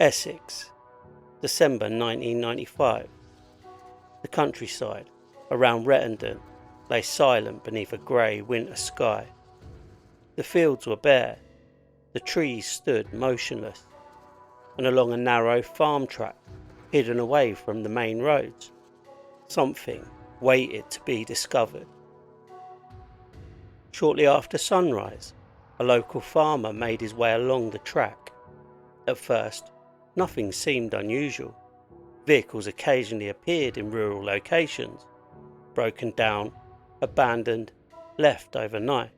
Essex, December 1995. The countryside around Rettendon lay silent beneath a grey winter sky. The fields were bare, the trees stood motionless, and along a narrow farm track, hidden away from the main roads, something waited to be discovered. Shortly after sunrise, a local farmer made his way along the track. At first, nothing seemed unusual. Vehicles occasionally appeared in rural locations, broken down, abandoned, left overnight.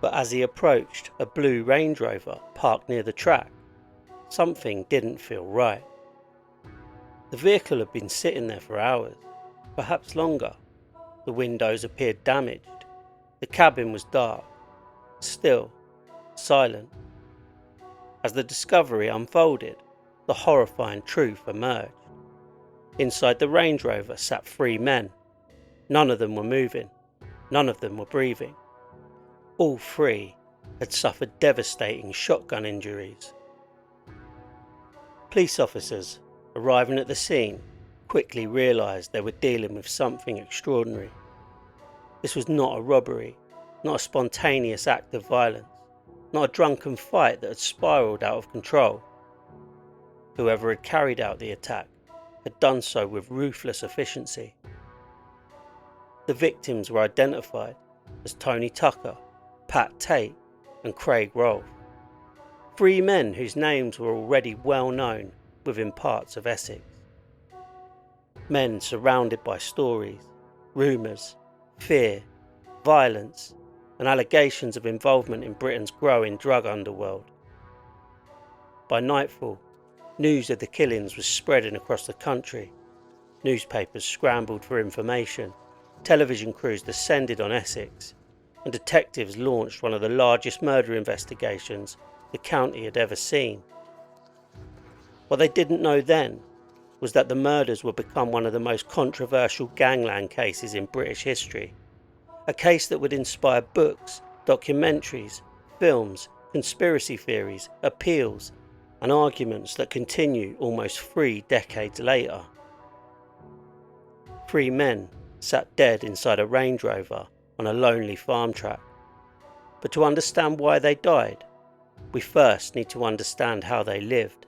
But as he approached a blue Range Rover parked near the track, something didn't feel right. The vehicle had been sitting there for hours, perhaps longer. The windows appeared damaged. The cabin was dark, still, silent. As the discovery unfolded, the horrifying truth emerged. Inside the Range Rover sat 3 men. None of them were moving. None of them were breathing. All 3 had suffered devastating shotgun injuries. Police officers, arriving at the scene, quickly realised they were dealing with something extraordinary. This was not a robbery, not a spontaneous act of violence, not a drunken fight that had spiralled out of control. Whoever had carried out the attack had done so with ruthless efficiency. The victims were identified as Tony Tucker, Tate and Craig Rolfe, 3 men whose names were already well known within parts of Essex. Men surrounded by stories, rumours, fear, violence and allegations of involvement in Britain's growing drug underworld. By nightfall, news of the killings was spreading across the country. Newspapers scrambled for information, television crews descended on Essex, and detectives launched one of the largest murder investigations the county had ever seen. What they didn't know then was that the murders would become one of the most controversial gangland cases in British history, a case that would inspire books, documentaries, films, conspiracy theories, appeals, and arguments that continue almost 3 decades later. 3 men sat dead inside a Range Rover on a lonely farm track. But to understand why they died, we first need to understand how they lived.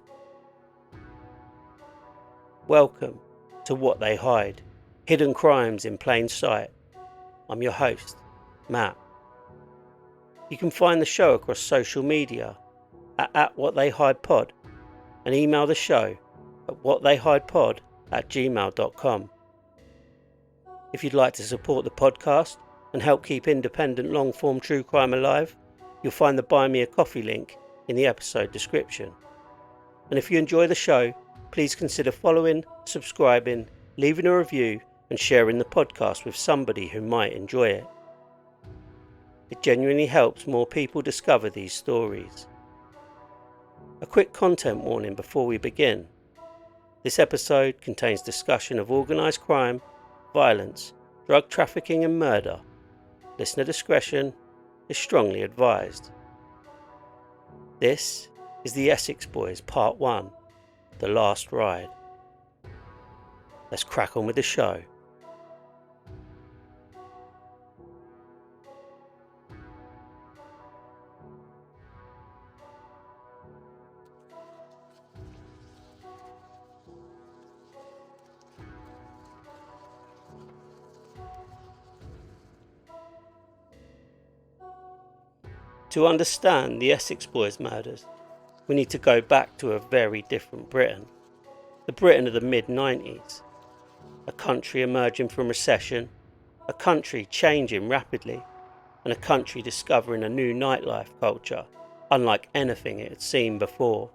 Welcome to What They Hide, Hidden Crimes in Plain Sight. I'm your host, Matt. You can find the show across social media at @whattheyhidepod and email the show at whattheyhidepod@gmail.com. If you'd like to support the podcast and help keep independent long-form true crime alive, you'll find the Buy Me a Coffee link in the episode description. And if you enjoy the show, please consider following, subscribing, leaving a review and sharing the podcast with somebody who might enjoy it. It genuinely helps more people discover these stories. A quick content warning before we begin. This episode contains discussion of organised crime, violence, drug trafficking and murder. Listener discretion is strongly advised. This is the Essex Boys Part 1, The Last Ride. Let's crack on with the show. To understand the Essex Boys murders, we need to go back to a very different Britain. The Britain of the mid-90s. A country emerging from recession, a country changing rapidly, and a country discovering a new nightlife culture, unlike anything it had seen before.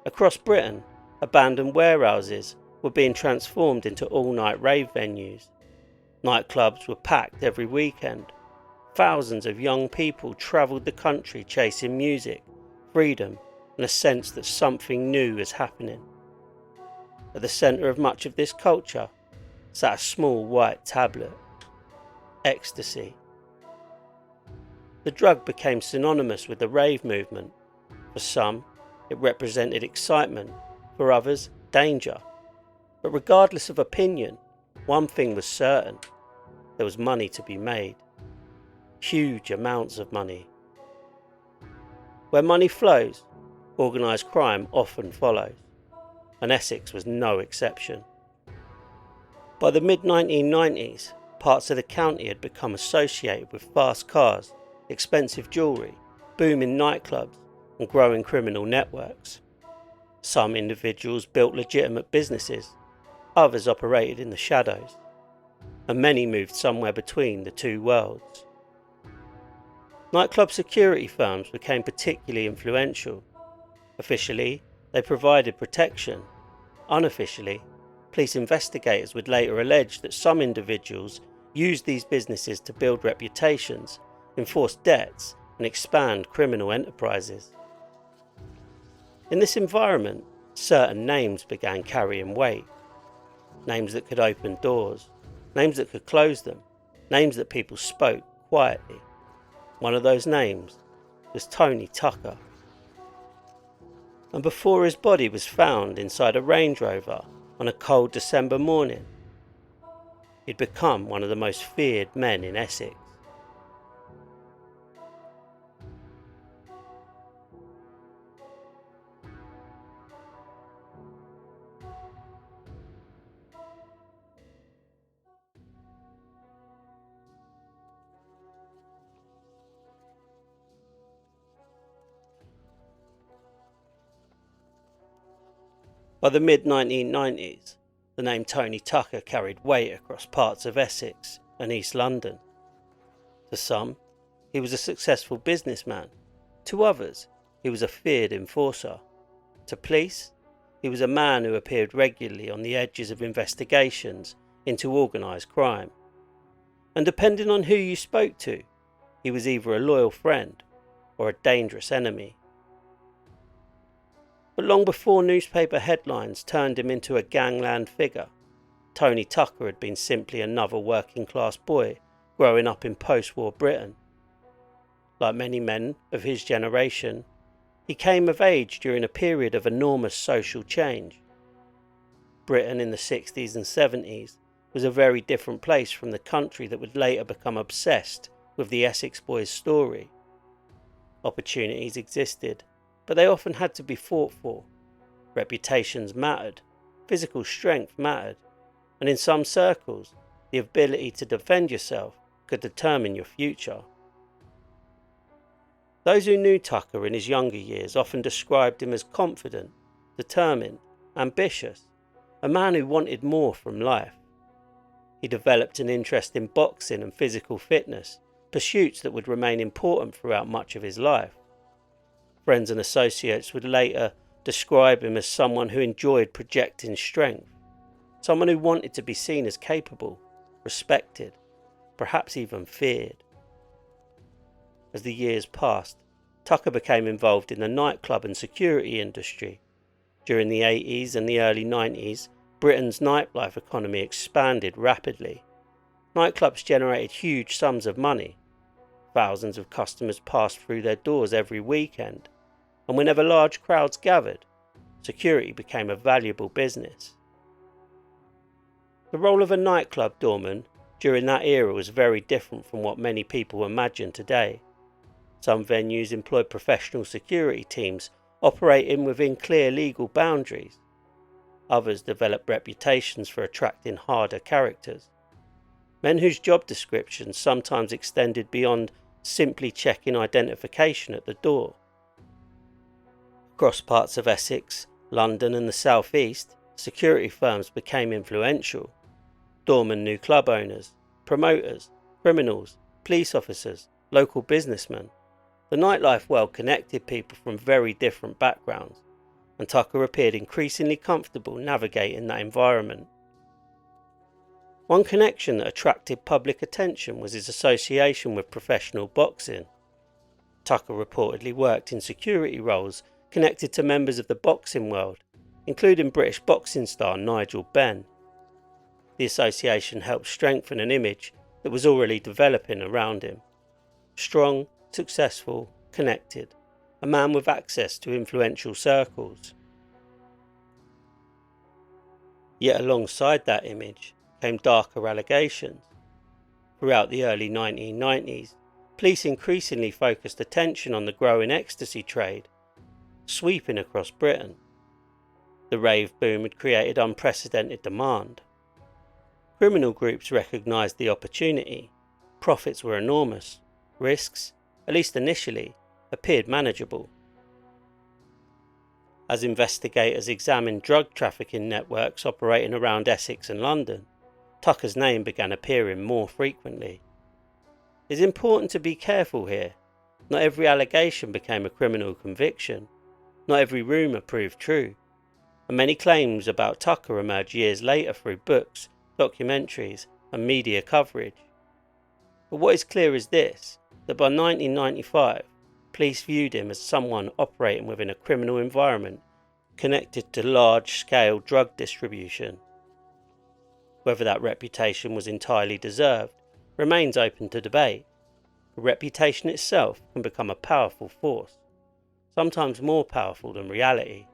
Across Britain, abandoned warehouses were being transformed into all-night rave venues. Nightclubs were packed every weekend. Thousands of young people travelled the country chasing music, freedom, and a sense that something new is happening. At the centre of much of this culture sat a small white tablet. Ecstasy. The drug became synonymous with the rave movement. For some, it represented excitement, for others, danger. But regardless of opinion, one thing was certain: there was money to be made. Huge amounts of money. Where money flows, organised crime often follows, and Essex was no exception. By the mid-1990s, parts of the county had become associated with fast cars, expensive jewellery, booming nightclubs, and growing criminal networks. Some individuals built legitimate businesses, others operated in the shadows, and many moved somewhere between the two worlds. Nightclub security firms became particularly influential. Officially, they provided protection. Unofficially, police investigators would later allege that some individuals used these businesses to build reputations, enforce debts, and expand criminal enterprises. In this environment, certain names began carrying weight. Names that could open doors, names that could close them, names that people spoke quietly. One of those names was Tony Tucker. And before his body was found inside a Range Rover on a cold December morning, he'd become one of the most feared men in Essex. By the mid-1990s, the name Tony Tucker carried weight across parts of Essex and East London. To some, he was a successful businessman. To others, he was a feared enforcer. To police, he was a man who appeared regularly on the edges of investigations into organised crime. And depending on who you spoke to, he was either a loyal friend or a dangerous enemy. But long before newspaper headlines turned him into a gangland figure, Tony Tucker had been simply another working-class boy growing up in post-war Britain. Like many men of his generation, he came of age during a period of enormous social change. Britain in the 60s and 70s was a very different place from the country that would later become obsessed with the Essex boys' story. Opportunities existed, but they often had to be fought for. Reputations mattered, physical strength mattered, and in some circles, the ability to defend yourself could determine your future. Those who knew Tucker in his younger years often described him as confident, determined, ambitious, a man who wanted more from life. He developed an interest in boxing and physical fitness, pursuits that would remain important throughout much of his life. Friends and associates would later describe him as someone who enjoyed projecting strength, someone who wanted to be seen as capable, respected, perhaps even feared. As the years passed, Tucker became involved in the nightclub and security industry. During the 80s and the early 90s, Britain's nightlife economy expanded rapidly. Nightclubs generated huge sums of money. Thousands of customers passed through their doors every weekend, and whenever large crowds gathered, security became a valuable business. The role of a nightclub doorman during that era was very different from what many people imagine today. Some venues employed professional security teams operating within clear legal boundaries. Others developed reputations for attracting harder characters, men whose job descriptions sometimes extended beyond simply checking identification at the door. Across parts of Essex, London and the South East, security firms became influential. Doormen knew club owners, promoters, criminals, police officers, local businessmen. The nightlife world connected people from very different backgrounds, and Tucker appeared increasingly comfortable navigating that environment. One connection that attracted public attention was his association with professional boxing. Tucker reportedly worked in security roles connected to members of the boxing world, including British boxing star Nigel Benn. The association helped strengthen an image that was already developing around him. Strong, successful, connected, a man with access to influential circles. Yet alongside that image came darker allegations. Throughout the early 1990s, police increasingly focused attention on the growing ecstasy trade, sweeping across Britain. The rave boom had created unprecedented demand. Criminal groups recognised the opportunity. Profits were enormous. Risks, at least initially, appeared manageable. As investigators examined drug trafficking networks operating around Essex and London, Tucker's name began appearing more frequently. It's important to be careful here. Not every allegation became a criminal conviction. Not every rumour proved true. And many claims about Tucker emerged years later through books, documentaries, and media coverage. But what is clear is this, that by 1995, police viewed him as someone operating within a criminal environment connected to large-scale drug distribution. Whether that reputation was entirely deserved remains open to debate. The reputation itself can become a powerful force, sometimes more powerful than reality.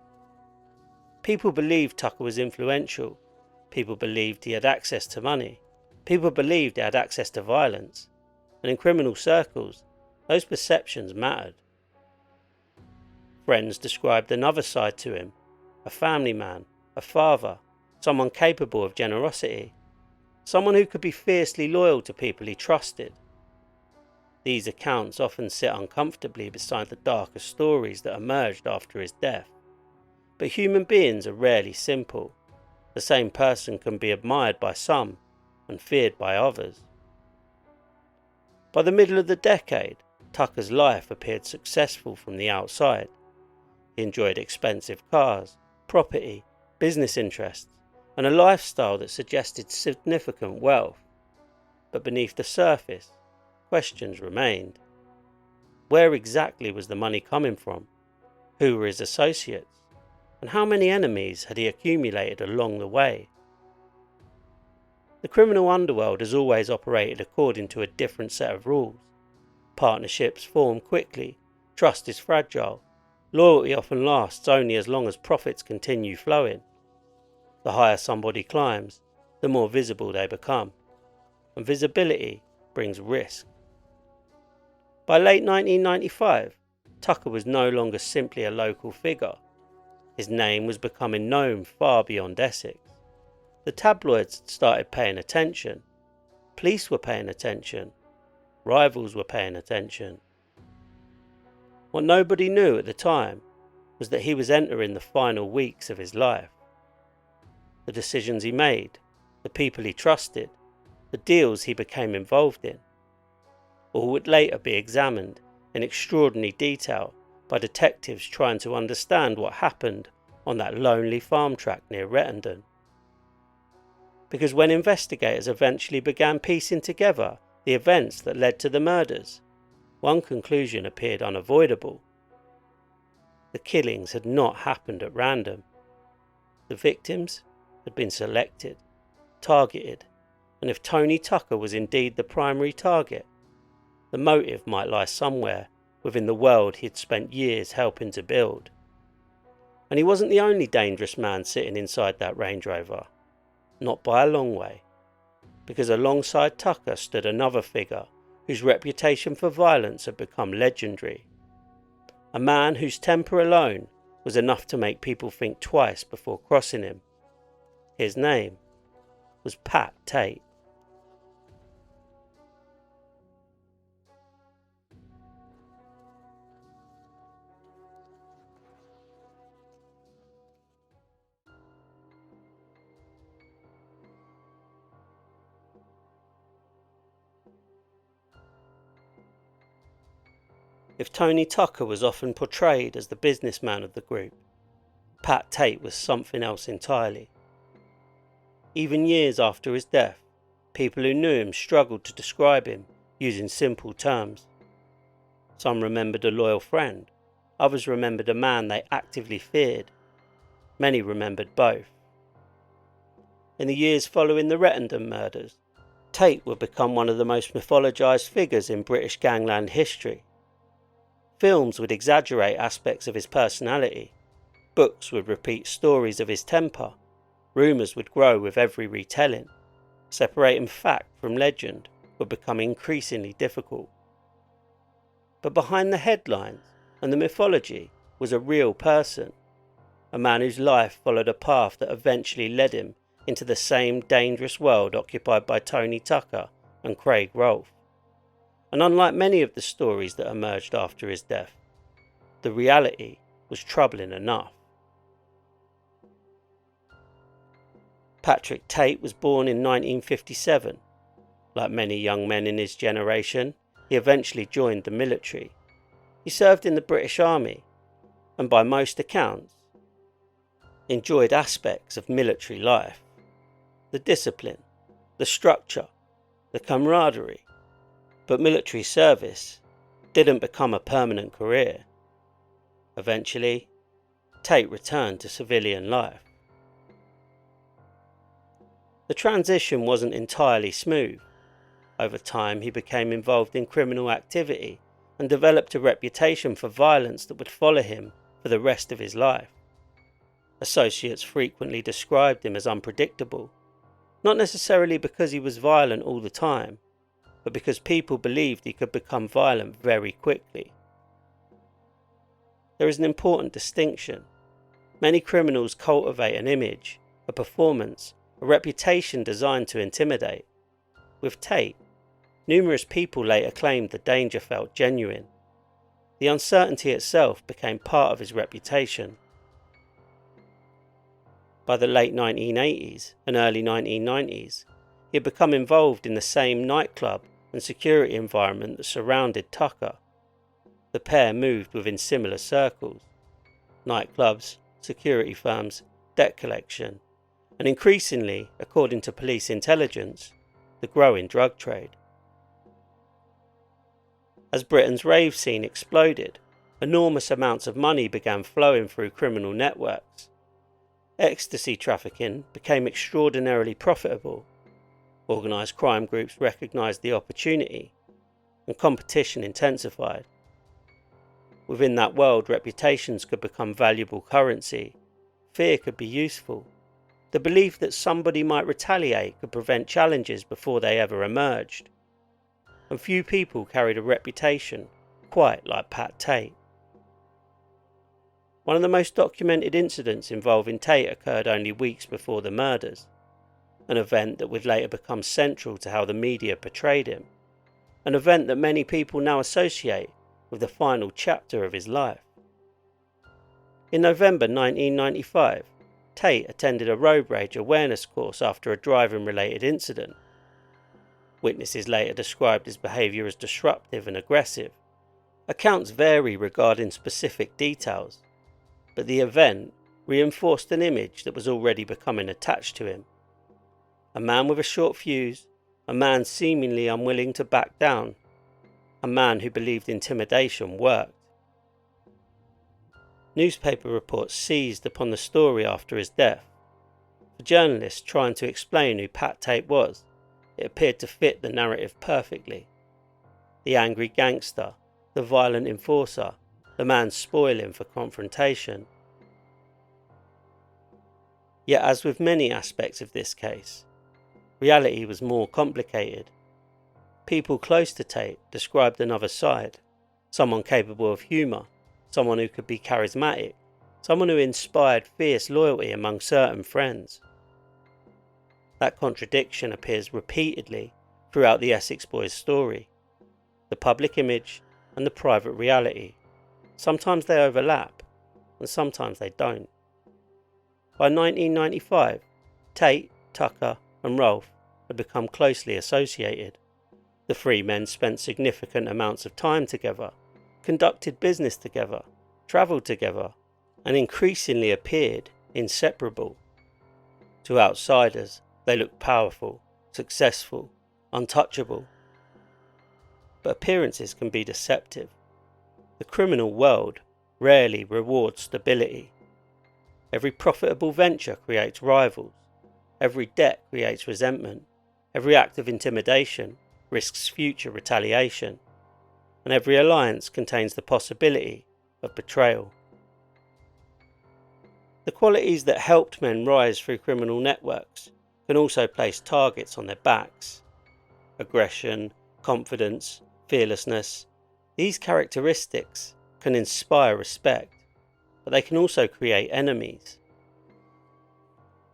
People believed Tucker was influential. People believed he had access to money. People believed he had access to violence. And in criminal circles, those perceptions mattered. Friends described another side to him, a family man, a father, someone capable of generosity, someone who could be fiercely loyal to people he trusted. These accounts often sit uncomfortably beside the darker stories that emerged after his death. But human beings are rarely simple. The same person can be admired by some and feared by others. By the middle of the decade, Tucker's life appeared successful from the outside. He enjoyed expensive cars, property, business interests, and a lifestyle that suggested significant wealth. But beneath the surface, questions remained. Where exactly was the money coming from? Who were his associates? And how many enemies had he accumulated along the way? The criminal underworld has always operated according to a different set of rules. Partnerships form quickly, trust is fragile, loyalty often lasts only as long as profits continue flowing. The higher somebody climbs, the more visible they become, and visibility brings risk. By late 1995, Tucker was no longer simply a local figure. His name was becoming known far beyond Essex. The tabloids had started paying attention. Police were paying attention. Rivals were paying attention. What nobody knew at the time was that he was entering the final weeks of his life. The decisions he made, the people he trusted, the deals he became involved in, all would later be examined in extraordinary detail by detectives trying to understand what happened on that lonely farm track near Rettendon. Because when investigators eventually began piecing together the events that led to the murders, one conclusion appeared unavoidable. The killings had not happened at random. The victims had been selected, targeted, and if Tony Tucker was indeed the primary target, the motive might lie somewhere within the world he had spent years helping to build. And he wasn't the only dangerous man sitting inside that Range Rover. Not by a long way, because alongside Tucker stood another figure whose reputation for violence had become legendary. A man whose temper alone was enough to make people think twice before crossing him. His name was Tate. If Tony Tucker was often portrayed as the businessman of the group, Tate was something else entirely. Even years after his death, people who knew him struggled to describe him using simple terms. Some remembered a loyal friend, others remembered a man they actively feared. Many remembered both. In the years following the Rettendon murders, Tate would become one of the most mythologised figures in British gangland history. Films would exaggerate aspects of his personality. Books would repeat stories of his temper. Rumours would grow with every retelling. Separating fact from legend would become increasingly difficult. But behind the headlines and the mythology was a real person, a man whose life followed a path that eventually led him into the same dangerous world occupied by Tony Tucker and Craig Rolfe. And unlike many of the stories that emerged after his death, the reality was troubling enough. Patrick Tate was born in 1957. Like many young men in his generation, he eventually joined the military. He served in the British Army, and by most accounts, enjoyed aspects of military life. The discipline, the structure, the camaraderie. But military service didn't become a permanent career. Eventually, Tate returned to civilian life. The transition wasn't entirely smooth. Over time, he became involved in criminal activity and developed a reputation for violence that would follow him for the rest of his life. Associates frequently described him as unpredictable, not necessarily because he was violent all the time, but because people believed he could become violent very quickly. There is an important distinction. Many criminals cultivate an image, a performance, a reputation designed to intimidate. With Tate, numerous people later claimed the danger felt genuine. The uncertainty itself became part of his reputation. By the late 1980s and early 1990s, he had become involved in the same nightclub and security environment that surrounded Tucker. The pair moved within similar circles: nightclubs, security firms, debt collection, and increasingly, according to police intelligence, the growing drug trade. As Britain's rave scene exploded, enormous amounts of money began flowing through criminal networks. Ecstasy trafficking became extraordinarily profitable. Organised crime groups recognised the opportunity, and competition intensified. Within that world, reputations could become valuable currency. Fear could be useful. The belief that somebody might retaliate could prevent challenges before they ever emerged. And few people carried a reputation quite like Pat Tate. One of the most documented incidents involving Tate occurred only weeks before the murders, an event that would later become central to how the media portrayed him, an event that many people now associate with the final chapter of his life. In November 1995, Tate attended a road rage awareness course after a driving-related incident. Witnesses later described his behaviour as disruptive and aggressive. Accounts vary regarding specific details, but the event reinforced an image that was already becoming attached to him. A man with a short fuse, a man seemingly unwilling to back down, a man who believed intimidation worked. Newspaper reports seized upon the story after his death. For journalists trying to explain who Pat Tate was, it appeared to fit the narrative perfectly. The angry gangster, the violent enforcer, the man spoiling for confrontation. Yet, as with many aspects of this case, reality was more complicated. People close to Tate described another side, someone capable of humour, someone who could be charismatic, someone who inspired fierce loyalty among certain friends. That contradiction appears repeatedly throughout the Essex boys' story. The public image and the private reality. Sometimes they overlap, and sometimes they don't. By 1995, Tate, Tucker and Rolfe had become closely associated. The three men spent significant amounts of time together, conducted business together, travelled together, and increasingly appeared inseparable. To outsiders, they looked powerful, successful, untouchable. But appearances can be deceptive. The criminal world rarely rewards stability. Every profitable venture creates rivals. Every debt creates resentment. Every act of intimidation risks future retaliation. and every alliance contains the possibility of betrayal. The qualities that helped men rise through criminal networks can also place targets on their backs. Aggression, confidence, fearlessness. These characteristics can inspire respect, but they can also create enemies.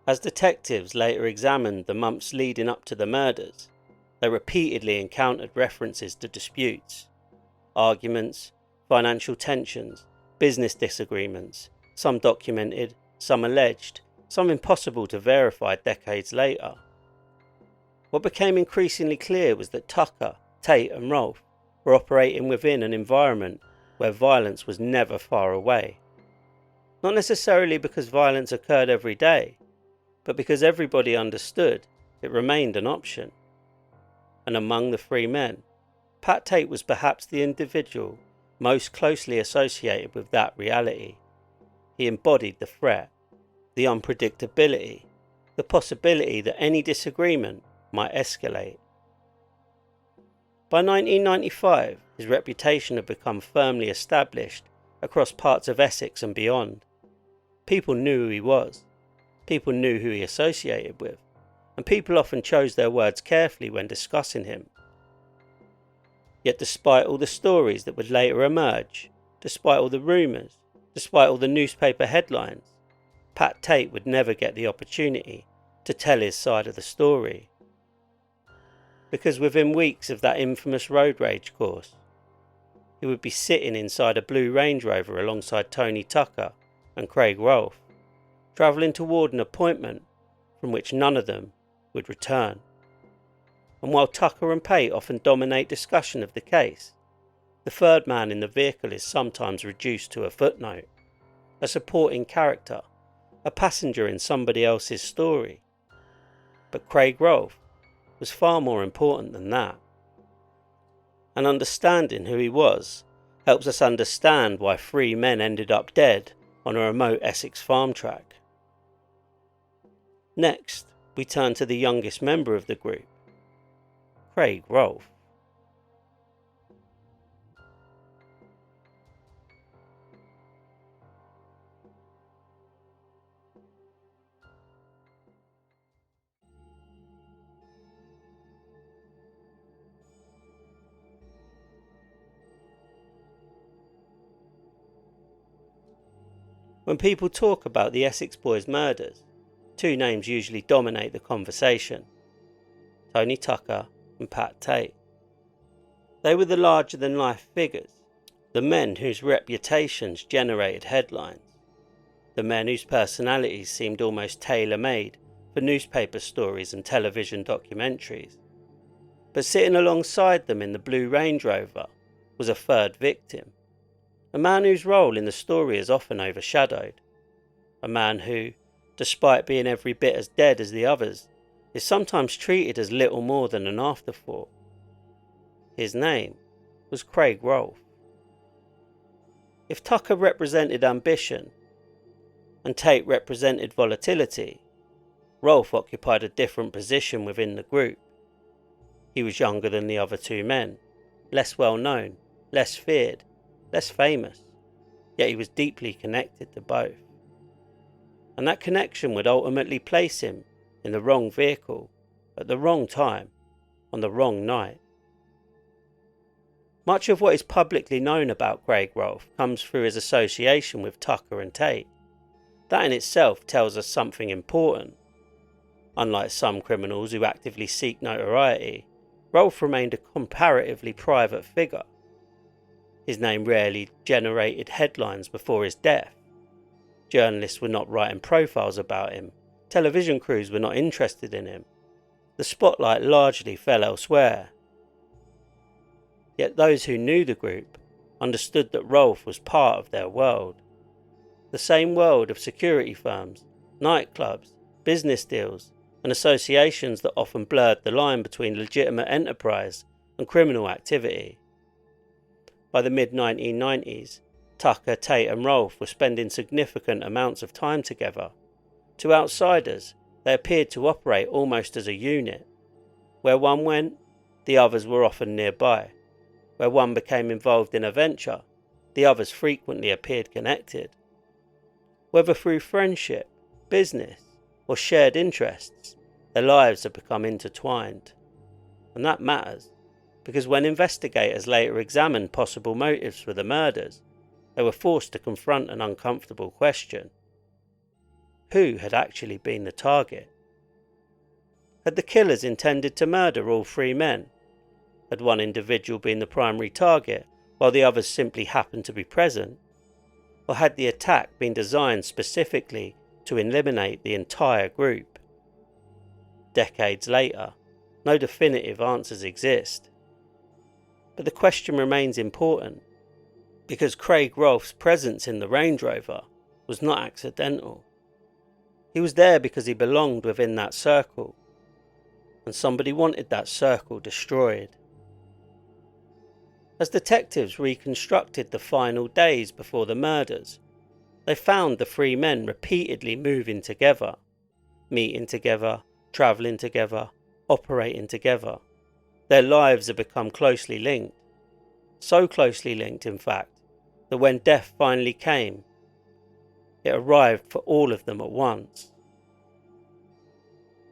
As detectives later examined the months leading up to the murders, they repeatedly encountered references to disputes, arguments, financial tensions, business disagreements, some documented, some alleged, some impossible to verify decades later. What became increasingly clear was that Tucker, Tate and Rolfe were operating within an environment where violence was never far away. Not necessarily because violence occurred every day, but because everybody understood it remained an option. And among the three men, Pat Tate was perhaps the individual most closely associated with that reality. He embodied the threat, the unpredictability, the possibility that any disagreement might escalate. By 1995, his reputation had become firmly established across parts of Essex and beyond. People knew who he was, people knew who he associated with, and people often chose their words carefully when discussing him. Yet despite all the stories that would later emerge, despite all the rumours, despite all the newspaper headlines, Pat Tate would never get the opportunity to tell his side of the story. Because within weeks of that infamous road rage course, he would be sitting inside a blue Range Rover alongside Tony Tucker and Craig Rolfe, travelling toward an appointment from which none of them would return. And while Tucker and Pate often dominate discussion of the case, the third man in the vehicle is sometimes reduced to a footnote, a supporting character, a passenger in somebody else's story. But Craig Rolfe was far more important than that. And understanding who he was helps us understand why three men ended up dead on a remote Essex farm track. Next, we turn to the youngest member of the group, Craig Rolfe. When people talk about the Essex boys' murders, two names usually dominate the conversation: Tony Tucker and Pat Tate. They were the larger-than-life figures, the men whose reputations generated headlines, the men whose personalities seemed almost tailor-made for newspaper stories and television documentaries. But sitting alongside them in the blue Range Rover was a third victim, a man whose role in the story is often overshadowed, a man who, despite being every bit as dead as the others, is sometimes treated as little more than an afterthought. His name was Craig Rolfe. If Tucker represented ambition and Tate represented volatility, Rolfe occupied a different position within the group. He was younger than the other two men, less well known, less feared, less famous, yet he was deeply connected to both. And that connection would ultimately place him in the wrong vehicle, at the wrong time, on the wrong night. Much of what is publicly known about Craig Rolfe comes through his association with Tucker and Tate. That in itself tells us something important. Unlike some criminals who actively seek notoriety, Rolfe remained a comparatively private figure. His name rarely generated headlines before his death. Journalists were not writing profiles about him. Television crews were not interested in him. The spotlight largely fell elsewhere. Yet those who knew the group understood that Rolfe was part of their world. The same world of security firms, nightclubs, business deals, and associations that often blurred the line between legitimate enterprise and criminal activity. By the mid-1990s, Tucker, Tate and Rolfe were spending significant amounts of time together. To outsiders, they appeared to operate almost as a unit. Where one went, the others were often nearby. where one became involved in a venture, the others frequently appeared connected. Whether through friendship, business, or shared interests, their lives had become intertwined. And that matters, because when investigators later examined possible motives for the murders, they were forced to confront an uncomfortable question. Who had actually been the target? Had the killers intended to murder all three men? Had one individual been the primary target, while the others simply happened to be present? Or had the attack been designed specifically to eliminate the entire group? Decades later, no definitive answers exist. But the question remains important, because Craig Rolfe's presence in the Range Rover was not accidental. He was there because he belonged within that circle, and somebody wanted that circle destroyed. As detectives reconstructed the final days before the murders, they found the three men repeatedly moving together, meeting together, travelling together, operating together. Their lives had become closely linked. So closely linked, in fact, that when death finally came, it arrived for all of them at once.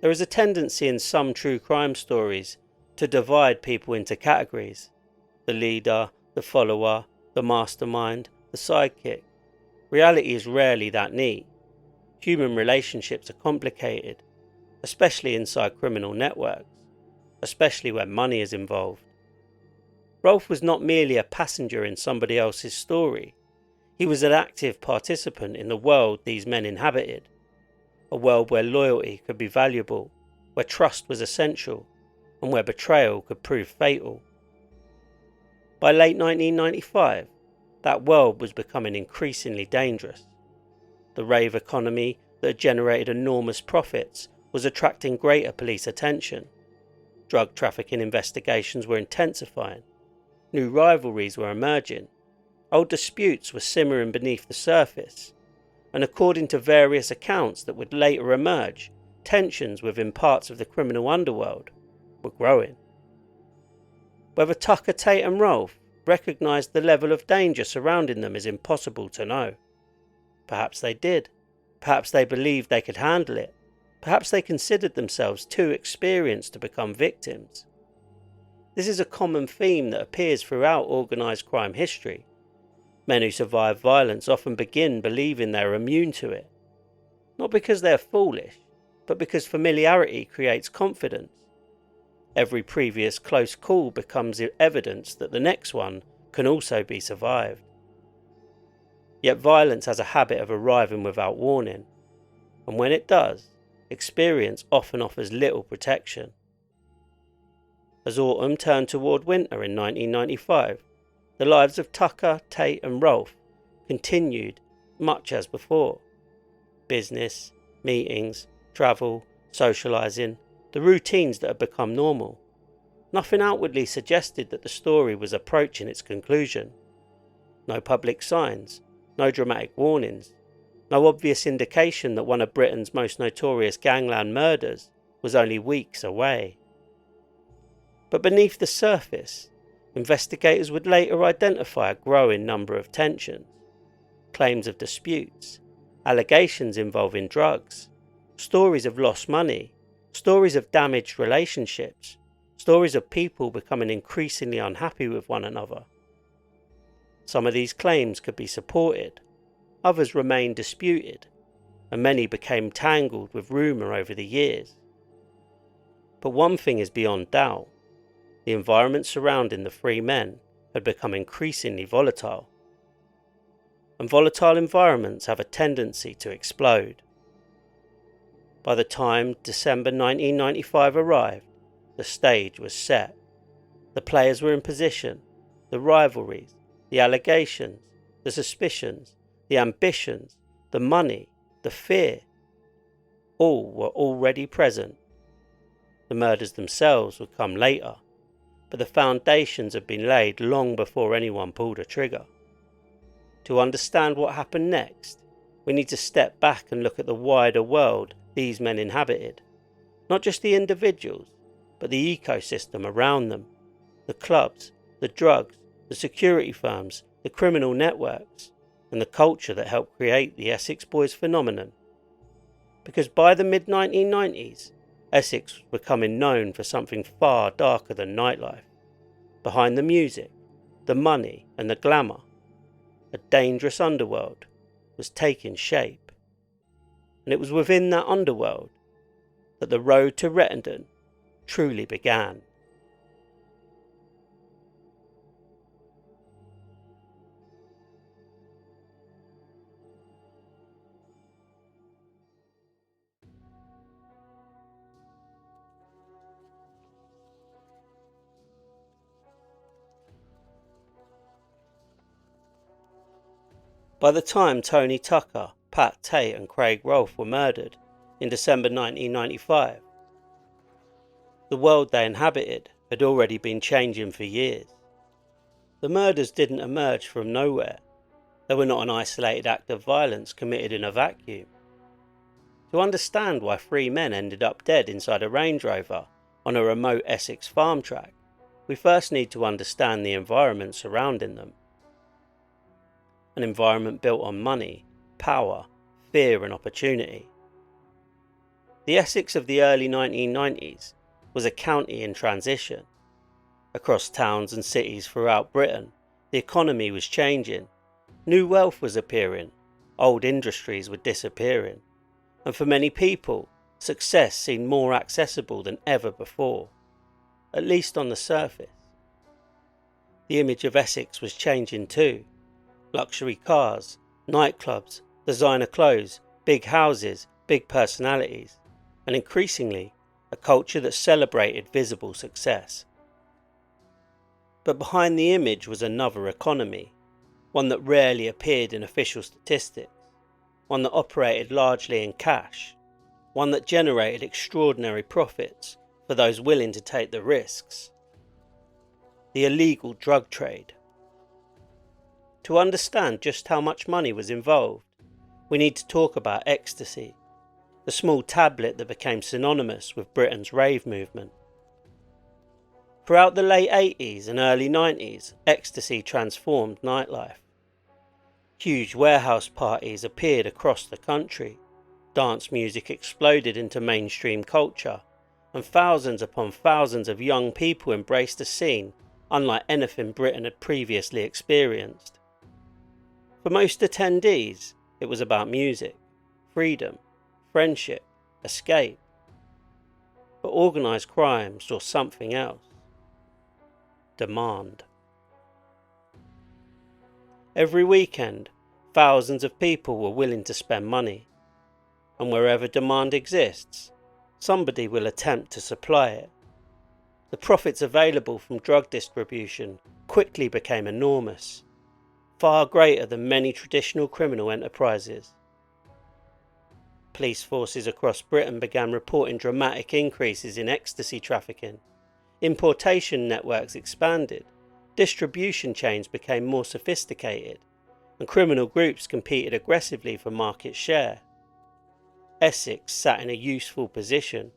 There is a tendency in some true crime stories to divide people into categories: the leader, the follower, the mastermind, the sidekick. Reality is rarely that neat. Human relationships are complicated, especially inside criminal networks, especially when money is involved. Rolfe was not merely a passenger in somebody else's story. He was an active participant in the world these men inhabited, a world where loyalty could be valuable, where trust was essential, and where betrayal could prove fatal. By late 1995, that world was becoming increasingly dangerous. The rave economy that had generated enormous profits was attracting greater police attention. Drug trafficking investigations were intensifying. New rivalries were emerging. Old disputes were simmering beneath the surface, and according to various accounts that would later emerge, tensions within parts of the criminal underworld were growing. Whether Tucker, Tate and Rolfe recognised the level of danger surrounding them is impossible to know. Perhaps they did. Perhaps they believed they could handle it. Perhaps they considered themselves too experienced to become victims. This is a common theme that appears throughout organised crime history. Men who survive violence often begin believing they are immune to it. Not because they are foolish, but because familiarity creates confidence. Every previous close call becomes evidence that the next one can also be survived. Yet violence has a habit of arriving without warning, and when it does, experience often offers little protection. As autumn turned toward winter in 1995, the lives of Tucker, Tate and Rolfe continued much as before. Business, meetings, travel, socialising, the routines that had become normal. Nothing outwardly suggested that the story was approaching its conclusion. No public signs, no dramatic warnings, no obvious indication that one of Britain's most notorious gangland murders was only weeks away. But beneath the surface, investigators would later identify a growing number of tensions, claims of disputes, allegations involving drugs, stories of lost money, stories of damaged relationships, stories of people becoming increasingly unhappy with one another. Some of these claims could be supported, others remained disputed, and many became tangled with rumour over the years. But one thing is beyond doubt: the environment surrounding the three men had become increasingly volatile. And volatile environments have a tendency to explode. By the time December 1995 arrived, the stage was set. The players were in position. The rivalries, the allegations, the suspicions, the ambitions, the money, the fear, all were already present. The murders themselves would come later, but the foundations had been laid long before anyone pulled a trigger. To understand what happened next, we need to step back and look at the wider world these men inhabited. Not just the individuals, but the ecosystem around them, the clubs, the drugs, the security firms, the criminal networks, and the culture that helped create the Essex Boys phenomenon. Because by the mid-1990s, Essex was becoming known for something far darker than nightlife. Behind the music, the money and the glamour, a dangerous underworld was taking shape. And it was within that underworld that the road to Rettendon truly began. By the time Tony Tucker, Tate and Craig Rolfe were murdered in December 1995, the world they inhabited had already been changing for years. The murders didn't emerge from nowhere. They were not an isolated act of violence committed in a vacuum. To understand why three men ended up dead inside a Range Rover on a remote Essex farm track, we first need to understand the environment surrounding them. An environment built on money, power, fear and opportunity. The Essex of the early 1990s was a county in transition. Across towns and cities throughout Britain, the economy was changing. New wealth was appearing, old industries were disappearing, and for many people, success seemed more accessible than ever before, at least on the surface. The image of Essex was changing too. Luxury cars, nightclubs, designer clothes, big houses, big personalities, and increasingly a culture that celebrated visible success. But behind the image was another economy, one that rarely appeared in official statistics, one that operated largely in cash, one that generated extraordinary profits for those willing to take the risks. The illegal drug trade. To understand just how much money was involved, we need to talk about ecstasy, the small tablet that became synonymous with Britain's rave movement. Throughout the late 80s and early 90s, ecstasy transformed nightlife. Huge warehouse parties appeared across the country, dance music exploded into mainstream culture, and thousands upon thousands of young people embraced a scene unlike anything Britain had previously experienced. For most attendees, it was about music, freedom, friendship, escape. But organised crime saw something else. Demand. Every weekend, thousands of people were willing to spend money. And wherever demand exists, somebody will attempt to supply it. The profits available from drug distribution quickly became enormous, far greater than many traditional criminal enterprises. Police forces across Britain began reporting dramatic increases in ecstasy trafficking. Importation networks expanded, distribution chains became more sophisticated, and criminal groups competed aggressively for market share. Essex sat in a useful position,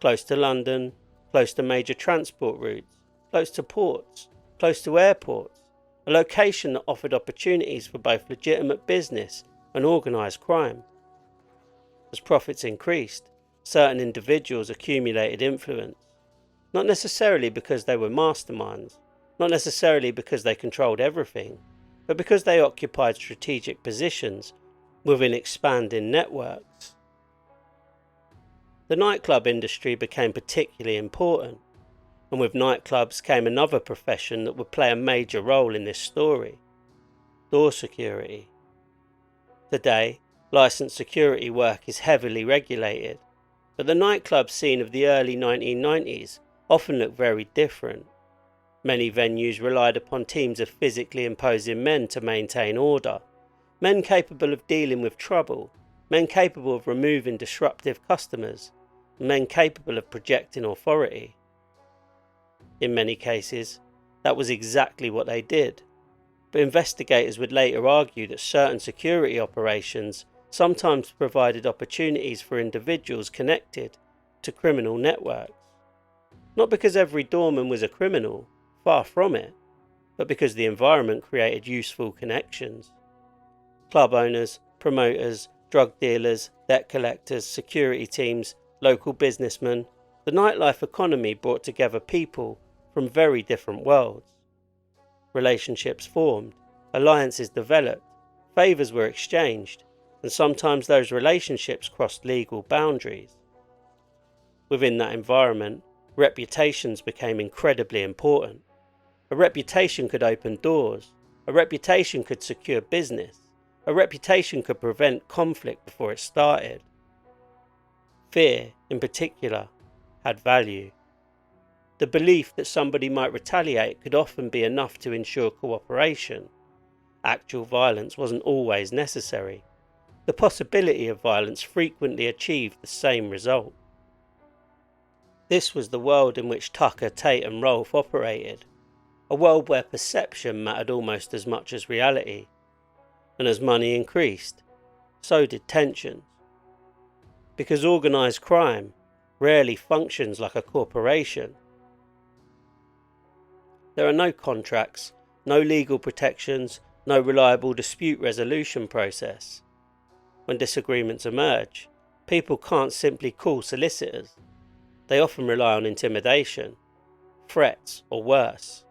close to London, close to major transport routes, close to ports, close to airports, a location that offered opportunities for both legitimate business and organised crime. As profits increased, certain individuals accumulated influence, not necessarily because they were masterminds, not necessarily because they controlled everything, but because they occupied strategic positions within expanding networks. The nightclub industry became particularly important, and with nightclubs came another profession that would play a major role in this story: door security. Today, licensed security work is heavily regulated, but the nightclub scene of the early 1990s often looked very different. Many venues relied upon teams of physically imposing men to maintain order, men capable of dealing with trouble, men capable of removing disruptive customers, and men capable of projecting authority. In many cases, that was exactly what they did, but investigators would later argue that certain security operations sometimes provided opportunities for individuals connected to criminal networks. Not because every doorman was a criminal, far from it, but because the environment created useful connections. Club owners, promoters, drug dealers, debt collectors, security teams, local businessmen, the nightlife economy brought together people from very different worlds. Relationships formed, alliances developed, favours were exchanged, and sometimes those relationships crossed legal boundaries. Within that environment, reputations became incredibly important. A reputation could open doors, a reputation could secure business, a reputation could prevent conflict before it started. Fear, in particular, had value. The belief that somebody might retaliate could often be enough to ensure cooperation. Actual violence wasn't always necessary. The possibility of violence frequently achieved the same result. This was the world in which Tucker, Tate and Rolfe operated, a world where perception mattered almost as much as reality. And as money increased, so did tensions. Because organised crime rarely functions like a corporation. There are no contracts, no legal protections, no reliable dispute resolution process. When disagreements emerge, people can't simply call solicitors. They often rely on intimidation, threats, or worse.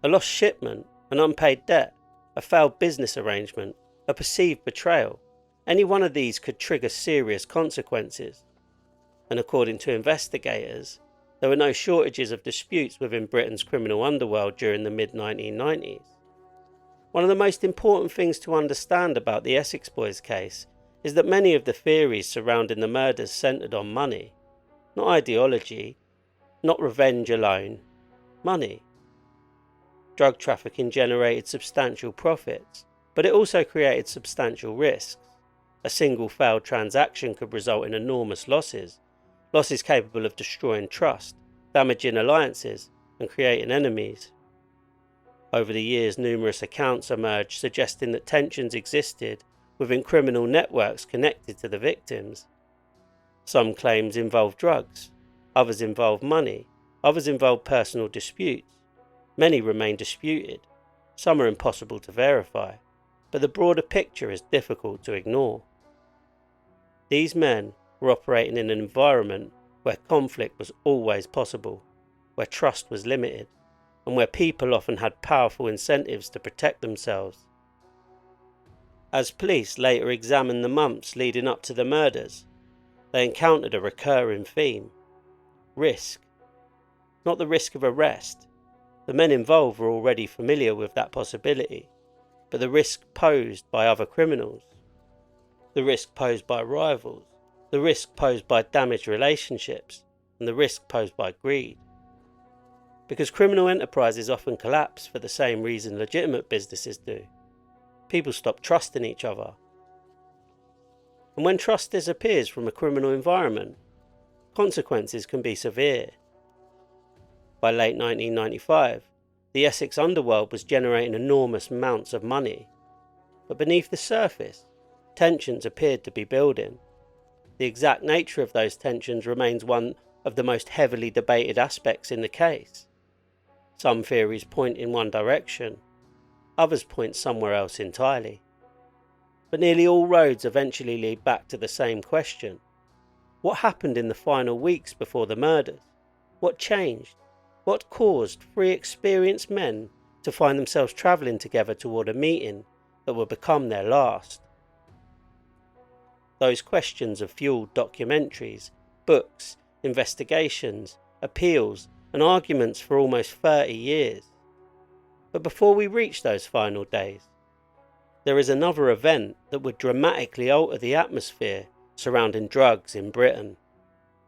A lost shipment, an unpaid debt, a failed business arrangement, a perceived betrayal, any one of these could trigger serious consequences. And according to investigators, there were no shortages of disputes within Britain's criminal underworld during the mid-1990s. One of the most important things to understand about the Essex boys' case is that many of the theories surrounding the murders centred on money. Not ideology, not revenge alone, money. Drug trafficking generated substantial profits, but it also created substantial risks. A single failed transaction could result in enormous losses capable of destroying trust, damaging alliances, and creating enemies. Over the years, numerous accounts emerged suggesting that tensions existed within criminal networks connected to the victims. Some claims involved drugs, others involved money, others involved personal disputes. Many remain disputed, some are impossible to verify, but the broader picture is difficult to ignore. These men were operating in an environment where conflict was always possible, where trust was limited, and where people often had powerful incentives to protect themselves. As police later examined the months leading up to the murders, they encountered a recurring theme: risk. Not the risk of arrest. The men involved were already familiar with that possibility, but the risk posed by other criminals, the risk posed by rivals, the risk posed by damaged relationships, and the risk posed by greed. Because criminal enterprises often collapse for the same reason legitimate businesses do. People stop trusting each other. And when trust disappears from a criminal environment, consequences can be severe. By late 1995, the Essex underworld was generating enormous amounts of money. But beneath the surface, tensions appeared to be building. The exact nature of those tensions remains one of the most heavily debated aspects in the case. Some theories point in one direction, others point somewhere else entirely. But nearly all roads eventually lead back to the same question. What happened in the final weeks before the murders? What changed? What caused three experienced men to find themselves travelling together toward a meeting that would become their last? Those questions have fueled documentaries, books, investigations, appeals, and arguments for almost 30 years. But before we reach those final days, there is another event that would dramatically alter the atmosphere surrounding drugs in Britain.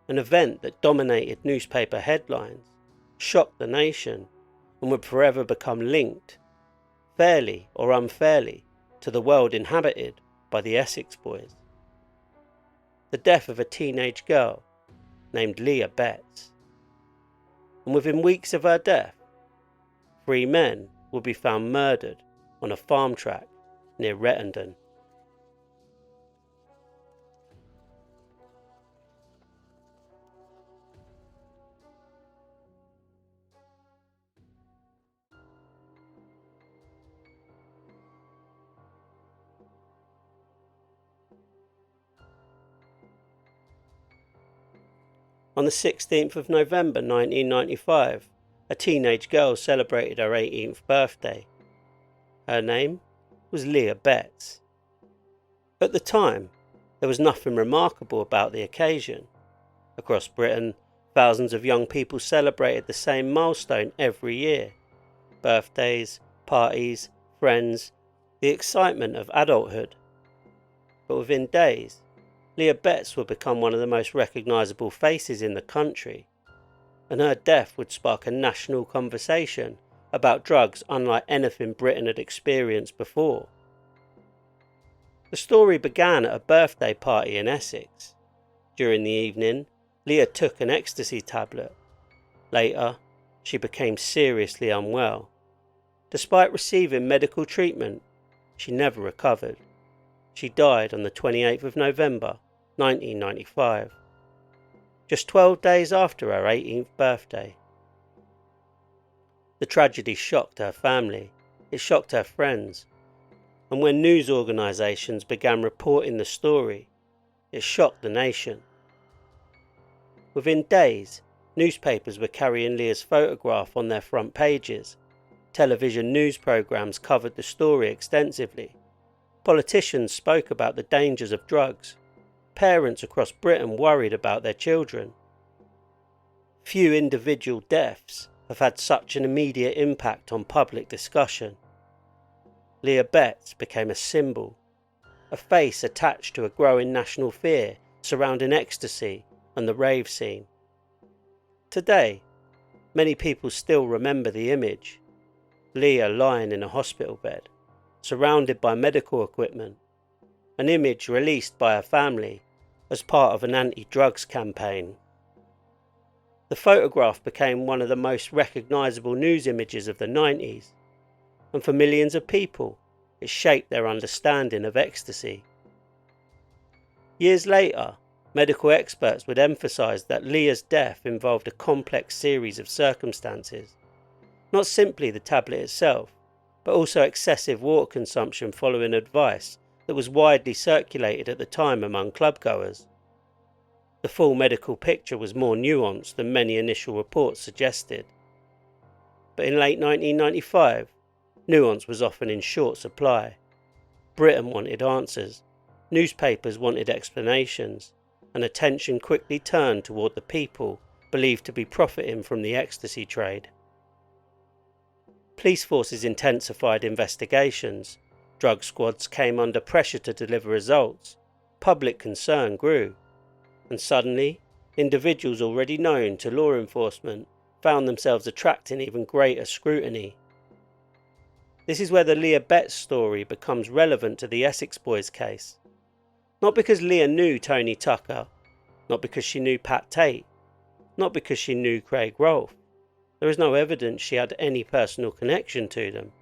An event that dominated newspaper headlines, shocked the nation, and would forever become linked, fairly or unfairly, to the world inhabited by the Essex boys. The death of a teenage girl named Leah Betts. And within weeks of her death, 3 men would be found murdered on a farm track near Rettendon. On the 16th of November 1995, a teenage girl celebrated her 18th birthday. Her name was Leah Betts. At the time, there was nothing remarkable about the occasion. Across Britain, thousands of young people celebrated the same milestone every year. Birthdays, parties, friends, the excitement of adulthood. But within days, Leah Betts would become one of the most recognisable faces in the country, and her death would spark a national conversation about drugs unlike anything Britain had experienced before. The story began at a birthday party in Essex. During the evening, Leah took an ecstasy tablet. Later, she became seriously unwell. Despite receiving medical treatment, she never recovered. She died on the 28th of November, 1995, just 12 days after her 18th birthday. The tragedy shocked her family, it shocked her friends, and when news organisations began reporting the story, it shocked the nation. Within days, newspapers were carrying Leah's photograph on their front pages. Television news programmes covered the story extensively. Politicians spoke about the dangers of drugs. Parents across Britain worried about their children. Few individual deaths have had such an immediate impact on public discussion. Leah Betts became a symbol, a face attached to a growing national fear surrounding ecstasy and the rave scene. Today, many people still remember the image. Leah lying in a hospital bed, surrounded by medical equipment, an image released by her family as part of an anti-drugs campaign. The photograph became one of the most recognisable news images of the 90s, and for millions of people, it shaped their understanding of ecstasy. Years later, medical experts would emphasise that Leah's death involved a complex series of circumstances, not simply the tablet itself, but also excessive water consumption following advice that was widely circulated at the time among clubgoers. The full medical picture was more nuanced than many initial reports suggested. But in late 1995, nuance was often in short supply. Britain wanted answers, newspapers wanted explanations, and attention quickly turned toward the people believed to be profiting from the ecstasy trade. Police forces intensified investigations, drug squads came under pressure to deliver results, public concern grew, and suddenly, individuals already known to law enforcement found themselves attracting even greater scrutiny. This is where the Leah Betts story becomes relevant to the Essex boys case. Not because Leah knew Tony Tucker, not because she knew Pat Tate, not because she knew Craig Rolfe. There is no evidence she had any personal connection to them.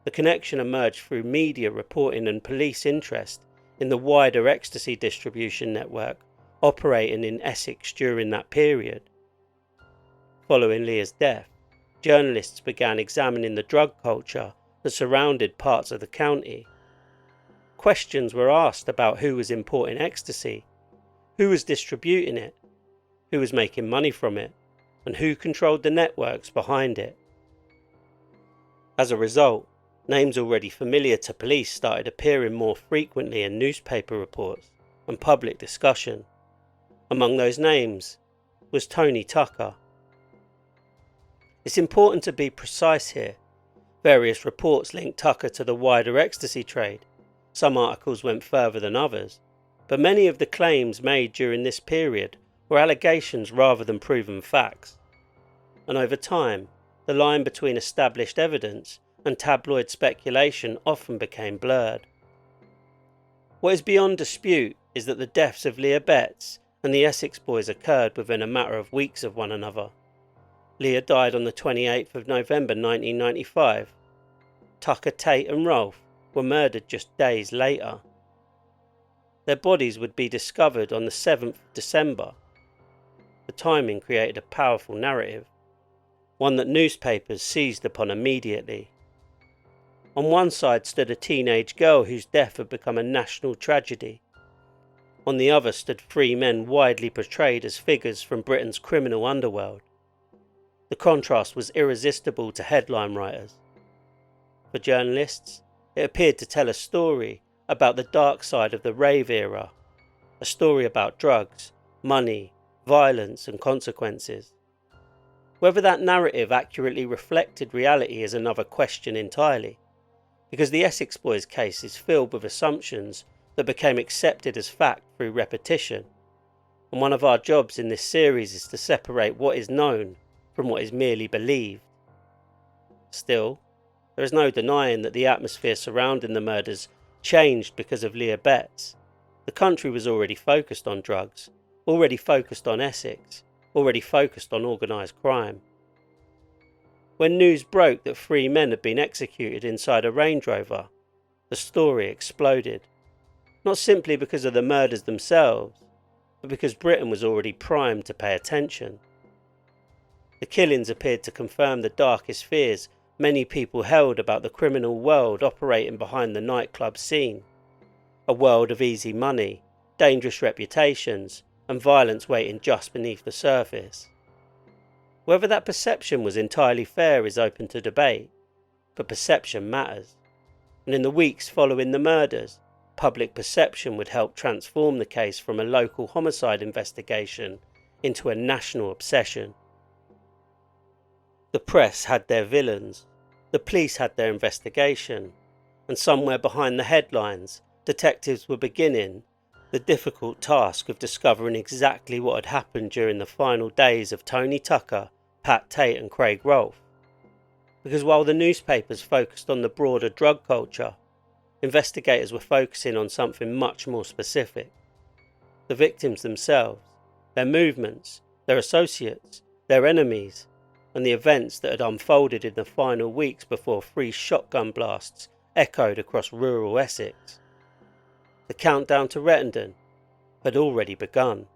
The connection emerged through media reporting and police interest in the wider ecstasy distribution network operating in Essex during that period. Following Leah's death, journalists began examining the drug culture that surrounded parts of the county. Questions were asked about who was importing ecstasy, who was distributing it, who was making money from it, and who controlled the networks behind it. As a result, names already familiar to police started appearing more frequently in newspaper reports and public discussion. Among those names was Tony Tucker. It's important to be precise here. Various reports linked Tucker to the wider ecstasy trade. Some articles went further than others, but many of the claims made during this period were allegations rather than proven facts. And over time, the line between established evidence and tabloid speculation often became blurred. What is beyond dispute is that the deaths of Leah Betts and the Essex boys occurred within a matter of weeks of one another. Leah died on the 28th of November 1995. Tucker, Tate and Rolfe were murdered just days later. Their bodies would be discovered on the 7th of December. The timing created a powerful narrative, one that newspapers seized upon immediately. On one side stood a teenage girl whose death had become a national tragedy. On the other stood three men widely portrayed as figures from Britain's criminal underworld. The contrast was irresistible to headline writers. For journalists, it appeared to tell a story about the dark side of the rave era, a story about drugs, money, violence and consequences. Whether that narrative accurately reflected reality is another question entirely, because the Essex boys' case is filled with assumptions that became accepted as fact through repetition, and one of our jobs in this series is to separate what is known from what is merely believed. Still, there is no denying that the atmosphere surrounding the murders changed because of Leah Betts. The country was already focused on drugs, already focused on Essex, already focused on organised crime. When news broke that three men had been executed inside a Range Rover, the story exploded. Not simply because of the murders themselves, but because Britain was already primed to pay attention. The killings appeared to confirm the darkest fears many people held about the criminal world operating behind the nightclub scene. A world of easy money, dangerous reputations, and violence waiting just beneath the surface. Whether that perception was entirely fair is open to debate, but perception matters. And in the weeks following the murders, public perception would help transform the case from a local homicide investigation into a national obsession. The press had their villains, the police had their investigation, and somewhere behind the headlines, detectives were beginning the difficult task of discovering exactly what had happened during the final days of Tony Tucker, Tate and Craig Rolfe. Because while the newspapers focused on the broader drug culture, investigators were focusing on something much more specific. The victims themselves, their movements, their associates, their enemies, and the events that had unfolded in the final weeks before 3 shotgun blasts echoed across rural Essex. The countdown to Rettendon had already begun.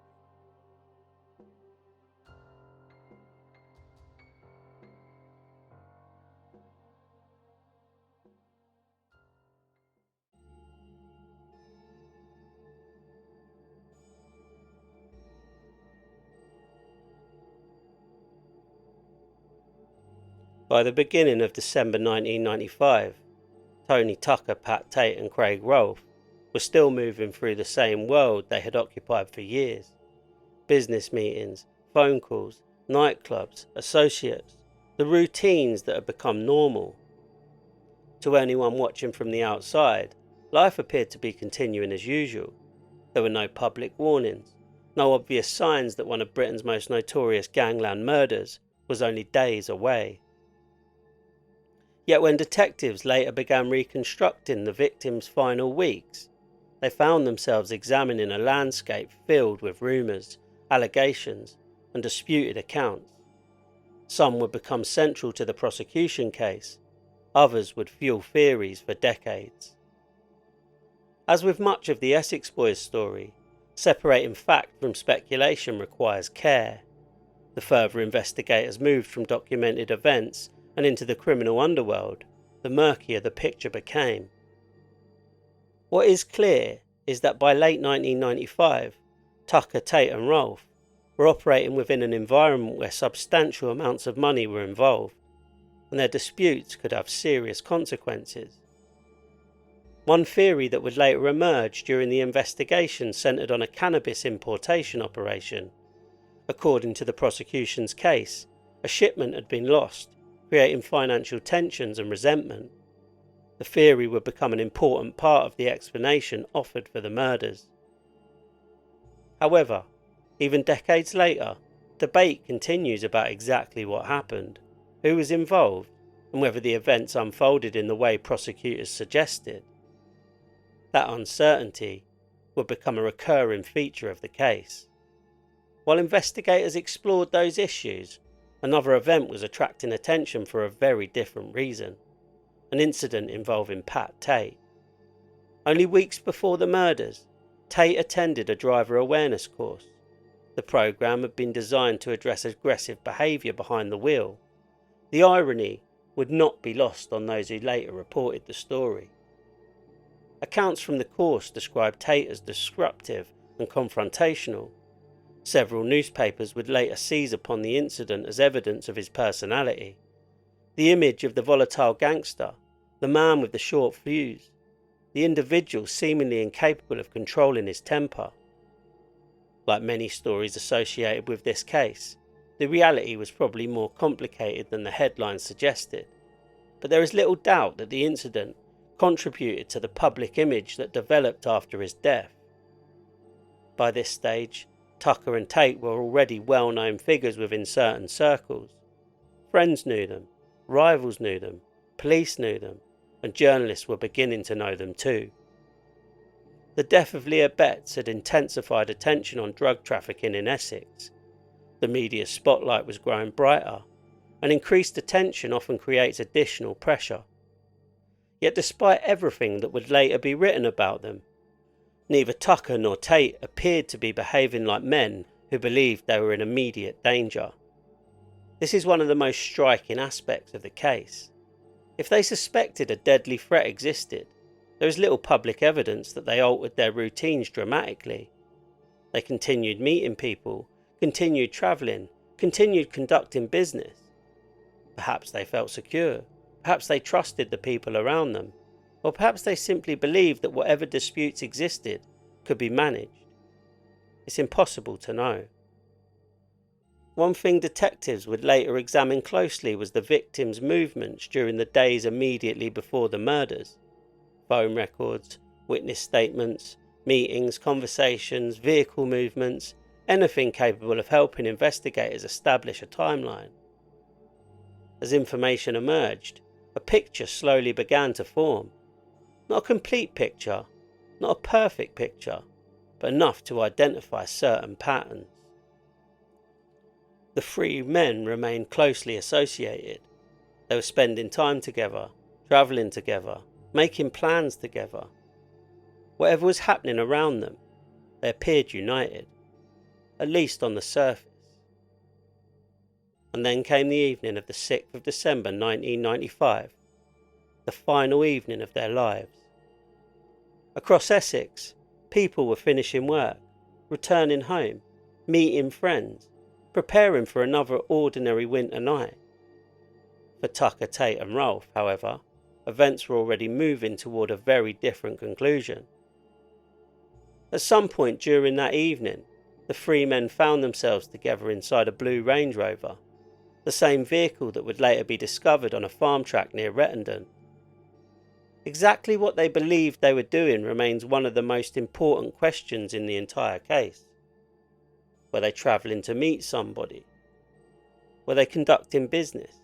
By the beginning of December 1995, Tony Tucker, Tate and Craig Rolfe were still moving through the same world they had occupied for years. Business meetings, phone calls, nightclubs, associates, the routines that had become normal. To anyone watching from the outside, life appeared to be continuing as usual. There were no public warnings, no obvious signs that one of Britain's most notorious gangland murders was only days away. Yet when detectives later began reconstructing the victims' final weeks, they found themselves examining a landscape filled with rumours, allegations, and disputed accounts. Some would become central to the prosecution case, others would fuel theories for decades. As with much of the Essex boys' story, separating fact from speculation requires care. The further investigators moved from documented events and into the criminal underworld, the murkier the picture became. What is clear is that by late 1995, Tucker, Tate and Rolfe were operating within an environment where substantial amounts of money were involved, and their disputes could have serious consequences. One theory that would later emerge during the investigation centred on a cannabis importation operation. According to the prosecution's case, a shipment had been lost, creating financial tensions and resentment. The theory would become an important part of the explanation offered for the murders. However, even decades later, debate continues about exactly what happened, who was involved, and whether the events unfolded in the way prosecutors suggested. That uncertainty would become a recurring feature of the case. While investigators explored those issues, another event was attracting attention for a very different reason. An incident involving Tate. Only weeks before the murders, Tate attended a driver awareness course. The programme had been designed to address aggressive behaviour behind the wheel. The irony would not be lost on those who later reported the story. Accounts from the course described Tate as disruptive and confrontational. Several newspapers would later seize upon the incident as evidence of his personality. The image of the volatile gangster, the man with the short fuse, the individual seemingly incapable of controlling his temper. Like many stories associated with this case, the reality was probably more complicated than the headlines suggested, but there is little doubt that the incident contributed to the public image that developed after his death. By this stage, Tucker and Tate were already well-known figures within certain circles. Friends knew them, rivals knew them, police knew them, and journalists were beginning to know them too. The death of Leah Betts had intensified attention on drug trafficking in Essex. The media spotlight was growing brighter, and increased attention often creates additional pressure. Yet despite everything that would later be written about them, neither Tucker nor Tate appeared to be behaving like men who believed they were in immediate danger. This is one of the most striking aspects of the case. If they suspected a deadly threat existed, there is little public evidence that they altered their routines dramatically. They continued meeting people, continued travelling, continued conducting business. Perhaps they felt secure, perhaps they trusted the people around them, or perhaps they simply believed that whatever disputes existed could be managed. It's impossible to know. One thing detectives would later examine closely was the victims' movements during the days immediately before the murders. Phone records, witness statements, meetings, conversations, vehicle movements, anything capable of helping investigators establish a timeline. As information emerged, a picture slowly began to form. Not a complete picture, not a perfect picture, but enough to identify certain patterns. The three men remained closely associated. They were spending time together, travelling together, making plans together. Whatever was happening around them, they appeared united, at least on the surface. And then came the evening of the 6th of December 1995, the final evening of their lives. Across Essex, people were finishing work, returning home, meeting friends, preparing for another ordinary winter night. For Tucker, Tate and Rolfe, however, events were already moving toward a very different conclusion. At some point during that evening, the three men found themselves together inside a blue Range Rover, the same vehicle that would later be discovered on a farm track near Rettendon. Exactly what they believed they were doing remains one of the most important questions in the entire case. Were they travelling to meet somebody? Were they conducting business?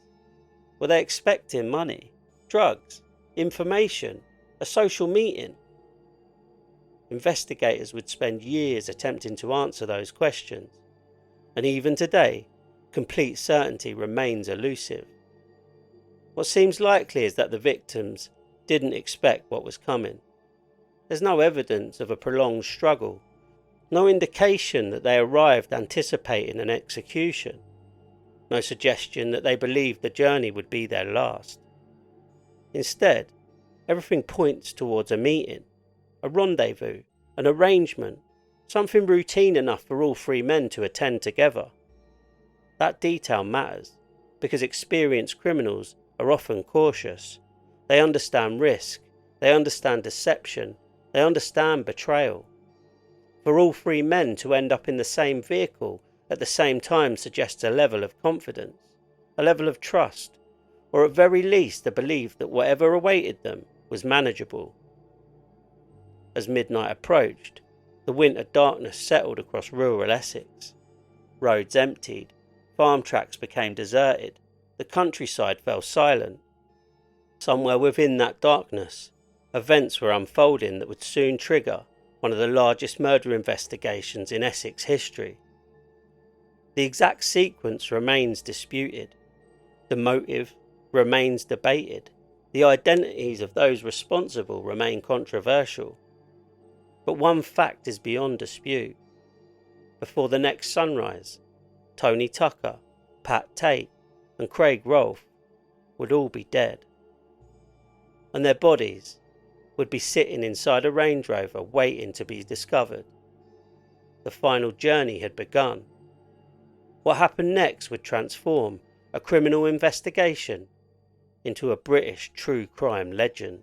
Were they expecting money, drugs, information, a social meeting? Investigators would spend years attempting to answer those questions, and even today, complete certainty remains elusive. What seems likely is that the victims didn't expect what was coming. There's no evidence of a prolonged struggle, no indication that they arrived anticipating an execution, no suggestion that they believed the journey would be their last. Instead, everything points towards a meeting, a rendezvous, an arrangement, something routine enough for all three men to attend together. That detail matters, because experienced criminals are often cautious. They understand risk, they understand deception, they understand betrayal. For all three men to end up in the same vehicle at the same time suggests a level of confidence, a level of trust, or at very least a belief that whatever awaited them was manageable. As midnight approached, the winter darkness settled across rural Essex. Roads emptied, farm tracks became deserted, the countryside fell silent. Somewhere within that darkness, events were unfolding that would soon trigger one of the largest murder investigations in Essex history. The exact sequence remains disputed. The motive remains debated. The identities of those responsible remain controversial. But one fact is beyond dispute. Before the next sunrise, Tony Tucker, Pat Tate and Craig Rolfe would all be dead. And their bodies would be sitting inside a Range Rover waiting to be discovered. the final journey had begun. What happened next would transform a criminal investigation into a British true crime legend.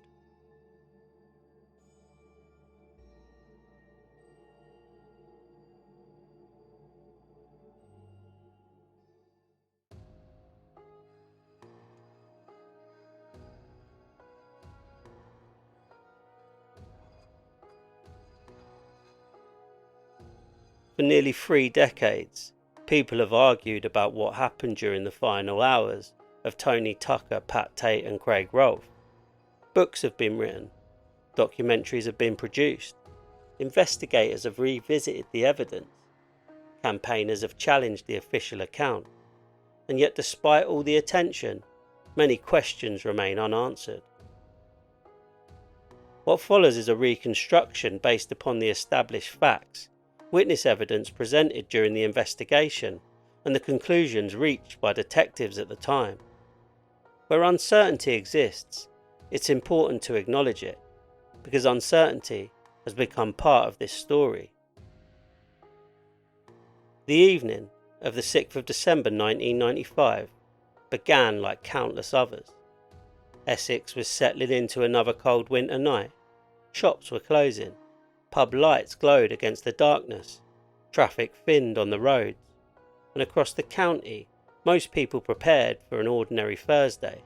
For nearly 3 decades, people have argued about what happened during the final hours of Tony Tucker, Tate and Craig Rolfe. Books have been written, documentaries have been produced, investigators have revisited the evidence, campaigners have challenged the official account, and yet despite all the attention, many questions remain unanswered. What follows is a reconstruction based upon the established facts, witness evidence presented during the investigation, and the conclusions reached by detectives at the time. Where uncertainty exists, it's important to acknowledge it, because uncertainty has become part of this story. The evening of the 6th of December 1995 began like countless others. Essex was settling into another cold winter night. Shops were closing. Pub lights glowed against the darkness. Traffic thinned on the roads. And across the county, most people prepared for an ordinary Thursday.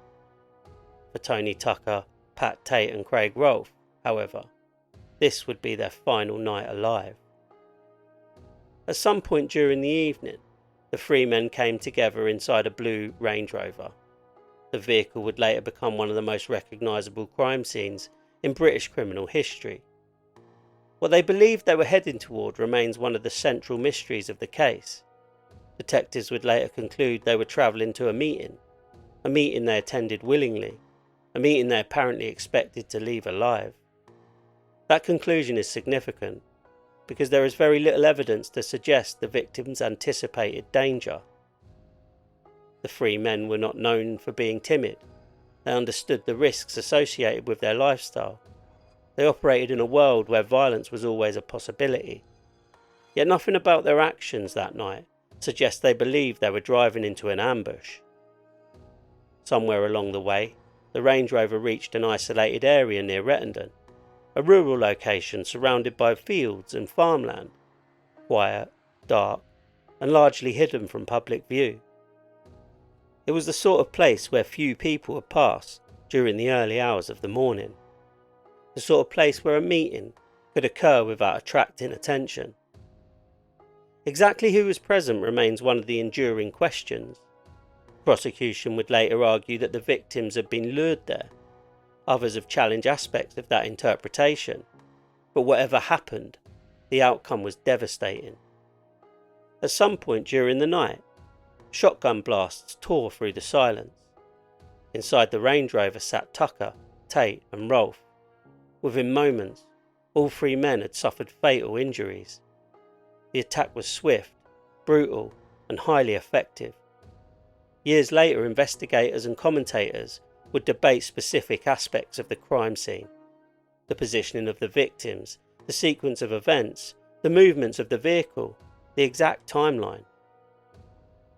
For Tony Tucker, Tate and Craig Rolfe, however, this would be their final night alive. At some point during the evening, the 3 men came together inside a blue Range Rover. The vehicle would later become one of the most recognisable crime scenes in British criminal history. What they believed they were heading toward remains one of the central mysteries of the case. Detectives would later conclude they were travelling to a meeting they attended willingly, a meeting they apparently expected to leave alive. That conclusion is significant because there is very little evidence to suggest the victims anticipated danger. The 3 men were not known for being timid. They understood the risks associated with their lifestyle. They operated in a world where violence was always a possibility. Yet nothing about their actions that night suggests they believed they were driving into an ambush. Somewhere along the way, the Range Rover reached an isolated area near Rettendon, a rural location surrounded by fields and farmland, quiet, dark, and largely hidden from public view. It was the sort of place where few people would pass during the early hours of the morning. The sort of place where a meeting could occur without attracting attention. Exactly who was present remains one of the enduring questions. Prosecution would later argue that the victims had been lured there. Others have challenged aspects of that interpretation. But whatever happened, the outcome was devastating. At some point during the night, shotgun blasts tore through the silence. Inside the Range Rover sat Tucker, Tate and Rolfe. Within moments, all 3 men had suffered fatal injuries. The attack was swift, brutal, and highly effective. Years later, investigators and commentators would debate specific aspects of the crime scene: the positioning of the victims, the sequence of events, the movements of the vehicle, the exact timeline.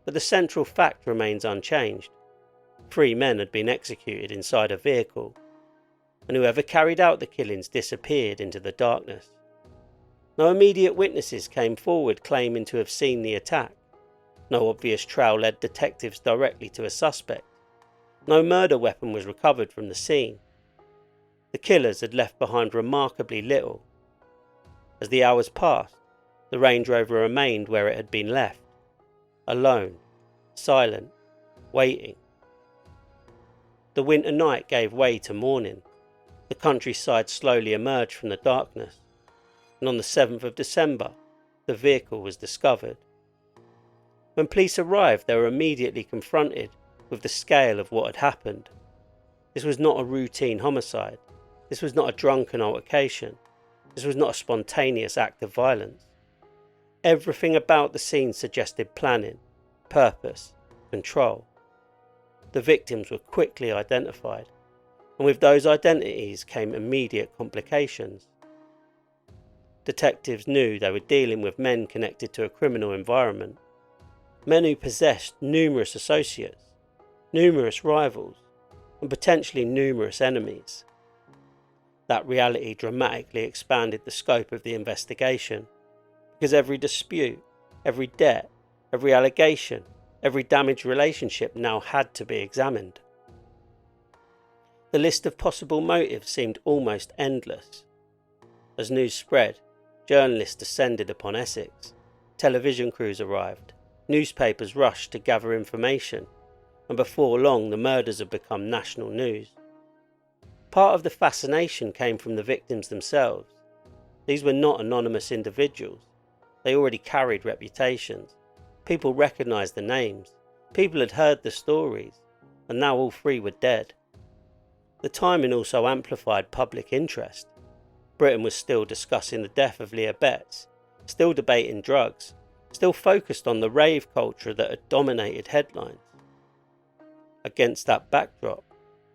But the central fact remains unchanged. 3 men had been executed inside a vehicle, and whoever carried out the killings disappeared into the darkness. No immediate witnesses came forward claiming to have seen the attack. No obvious trail led detectives directly to a suspect. No murder weapon was recovered from the scene. The killers had left behind remarkably little. As the hours passed, the Range Rover remained where it had been left, alone, silent, waiting. The winter night gave way to morning. The countryside slowly emerged from the darkness, and on the 7th of December, the vehicle was discovered. When police arrived, they were immediately confronted with the scale of what had happened. This was not a routine homicide. This was not a drunken altercation. This was not a spontaneous act of violence. Everything about the scene suggested planning, purpose, control. The victims were quickly identified, and with those identities came immediate complications. detectives knew they were dealing with men connected to a criminal environment, men who possessed numerous associates, numerous rivals, and potentially numerous enemies. That reality dramatically expanded the scope of the investigation, because every dispute, every debt, every allegation, every damaged relationship now had to be examined. The list of possible motives seemed almost endless. As news spread, journalists descended upon Essex, television crews arrived, newspapers rushed to gather information, and before long the murders had become national news. Part of the fascination came from the victims themselves. These were not anonymous individuals. They already carried reputations. People recognised the names. People had heard the stories, and now all three were dead. The timing also amplified public interest. Britain was still discussing the death of Leah Betts, still debating drugs, still focused on the rave culture that had dominated headlines. Against that backdrop,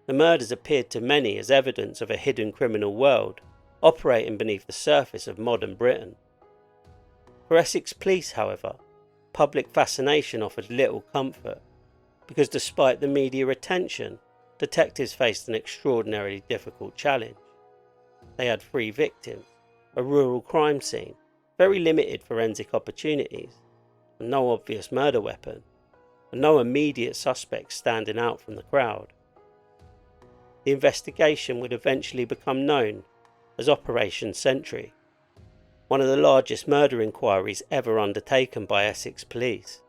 the murders appeared to many as evidence of a hidden criminal world operating beneath the surface of modern Britain. For Essex police, however, public fascination offered little comfort, because despite the media attention, detectives faced an extraordinarily difficult challenge. They had 3 victims, a rural crime scene, very limited forensic opportunities, and no obvious murder weapon, and no immediate suspects standing out from the crowd. The investigation would eventually become known as Operation Sentry, one of the largest murder inquiries ever undertaken by Essex police.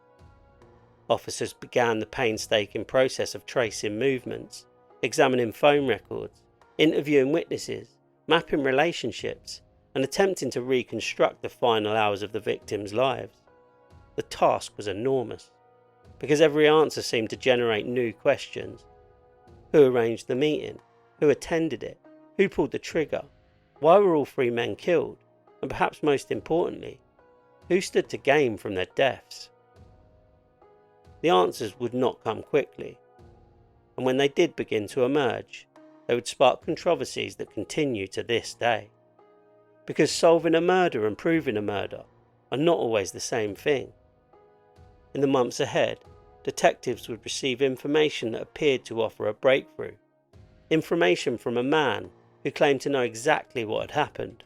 Officers began the painstaking process of tracing movements, examining phone records, interviewing witnesses, mapping relationships, and attempting to reconstruct the final hours of the victims' lives. The task was enormous, because every answer seemed to generate new questions. Who arranged the meeting? Who attended it? Who pulled the trigger? Why were all 3 men killed? And perhaps most importantly, who stood to gain from their deaths? The answers would not come quickly, and when they did begin to emerge, they would spark controversies that continue to this day. Because solving a murder and proving a murder are not always the same thing. In the months ahead, detectives would receive information that appeared to offer a breakthrough. Information from a man who claimed to know exactly what had happened.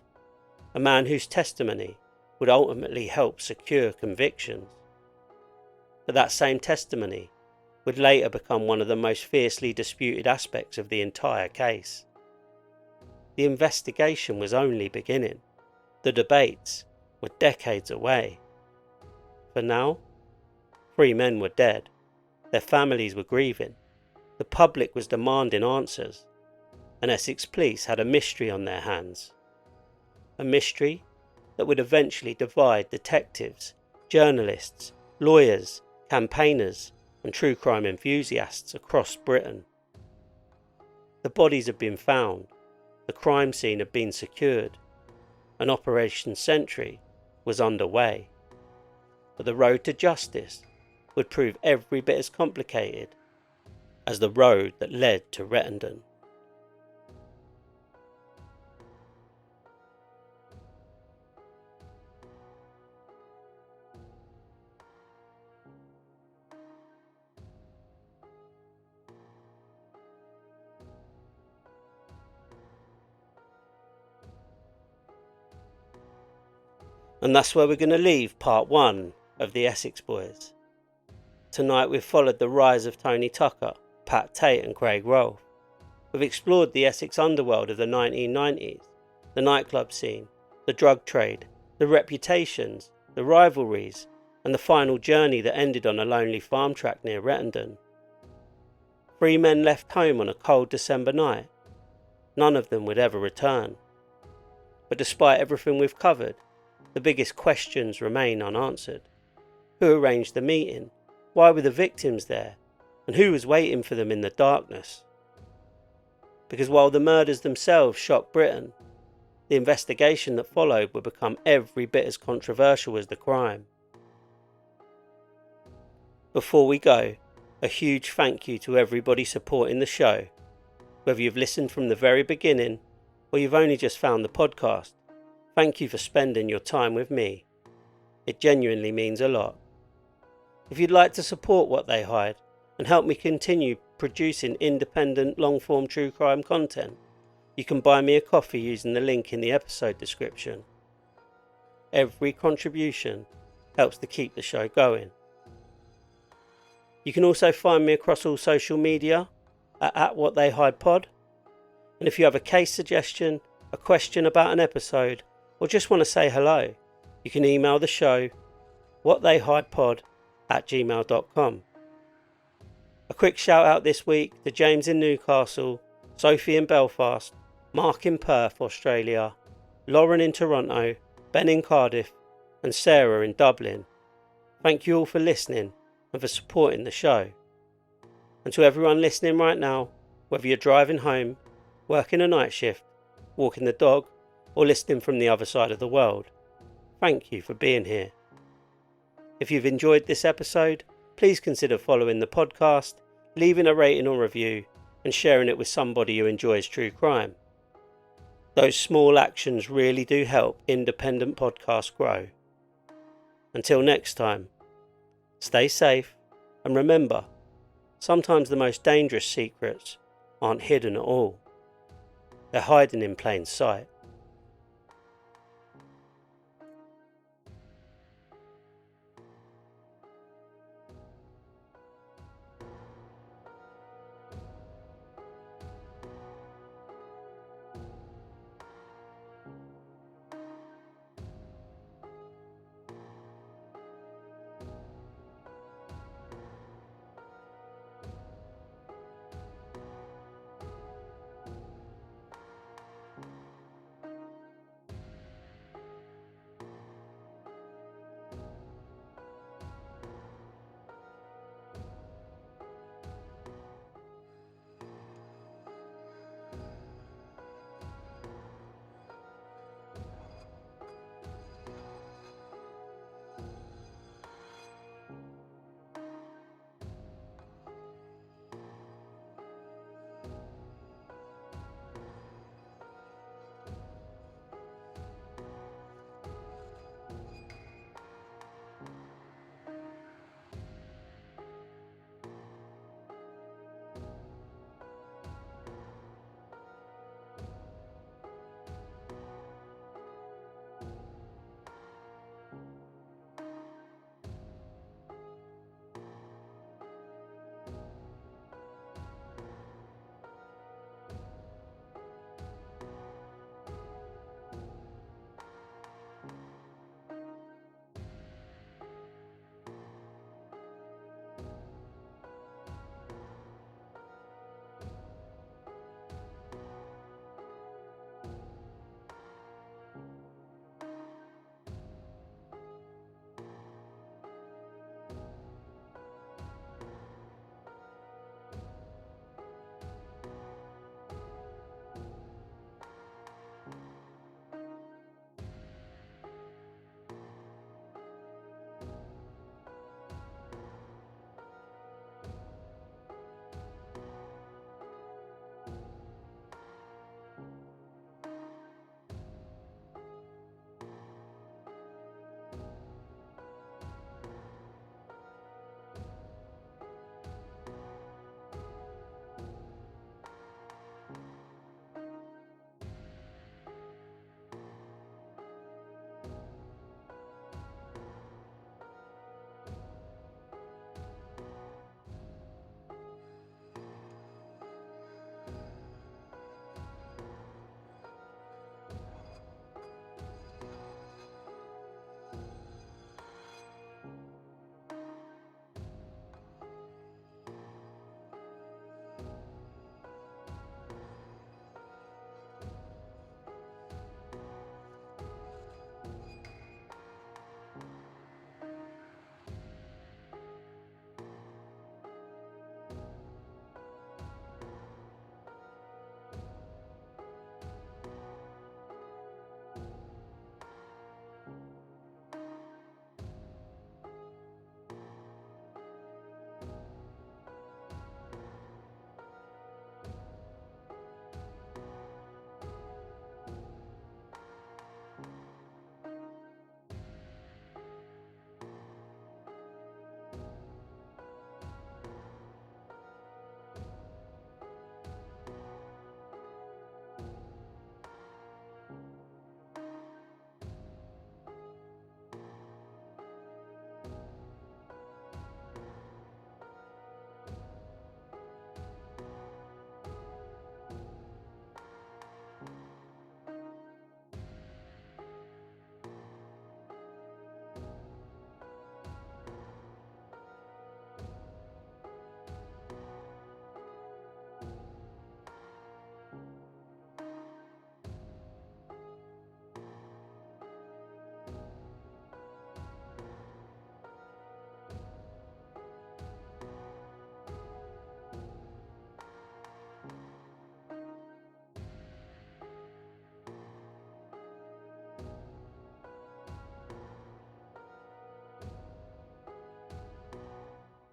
A man whose testimony would ultimately help secure convictions. But that same testimony would later become one of the most fiercely disputed aspects of the entire case. The investigation was only beginning. The debates were decades away. For now, 3 men were dead. Their families were grieving. The public was demanding answers. And Essex police had a mystery on their hands. A mystery that would eventually divide detectives, journalists, lawyers, campaigners, and true crime enthusiasts across Britain. The bodies had been found, the crime scene had been secured, and Operation Sentry was underway. But the road to justice would prove every bit as complicated as the road that led to Rettendon. And that's where we're going to leave part 1 of the Essex Boys. Tonight we've followed the rise of Tony Tucker, Tate and Craig Rolfe. We've explored the Essex underworld of the 1990s, the nightclub scene, the drug trade, the reputations, the rivalries, and the final journey that ended on a lonely farm track near Rettendon. 3 men left home on a cold December night. None of them would ever return. But despite everything we've covered, the biggest questions remain unanswered. Who arranged the meeting? Why were the victims there? And who was waiting for them in the darkness? Because while the murders themselves shocked Britain, the investigation that followed would become every bit as controversial as the crime. Before we go, a huge thank you to everybody supporting the show. Whether you've listened from the very beginning or you've only just found the podcast, Thank you for spending your time with me. It genuinely means a lot. If you'd like to support What They Hide and help me continue producing independent long-form true crime content, you can buy me a coffee using the link in the episode description. Every contribution helps to keep the show going. You can also find me across all social media at What They Hide Pod. And if you have a case suggestion, a question about an episode, or just want to say hello, you can email the show whattheyhidepod@gmail.com. A quick shout out this week to James in Newcastle, Sophie in Belfast, Mark in Perth, Australia, Lauren in Toronto, Ben in Cardiff, and Sarah in Dublin. Thank you all for listening and for supporting the show. And to everyone listening right now, whether you're driving home, working a night shift, walking the dog, or listening from the other side of the world, thank you for being here. If you've enjoyed this episode, please consider following the podcast, leaving a rating or review, and sharing it with somebody who enjoys true crime. Those small actions really do help independent podcasts grow. Until next time, stay safe, and remember, sometimes the most dangerous secrets aren't hidden at all. They're hiding in plain sight.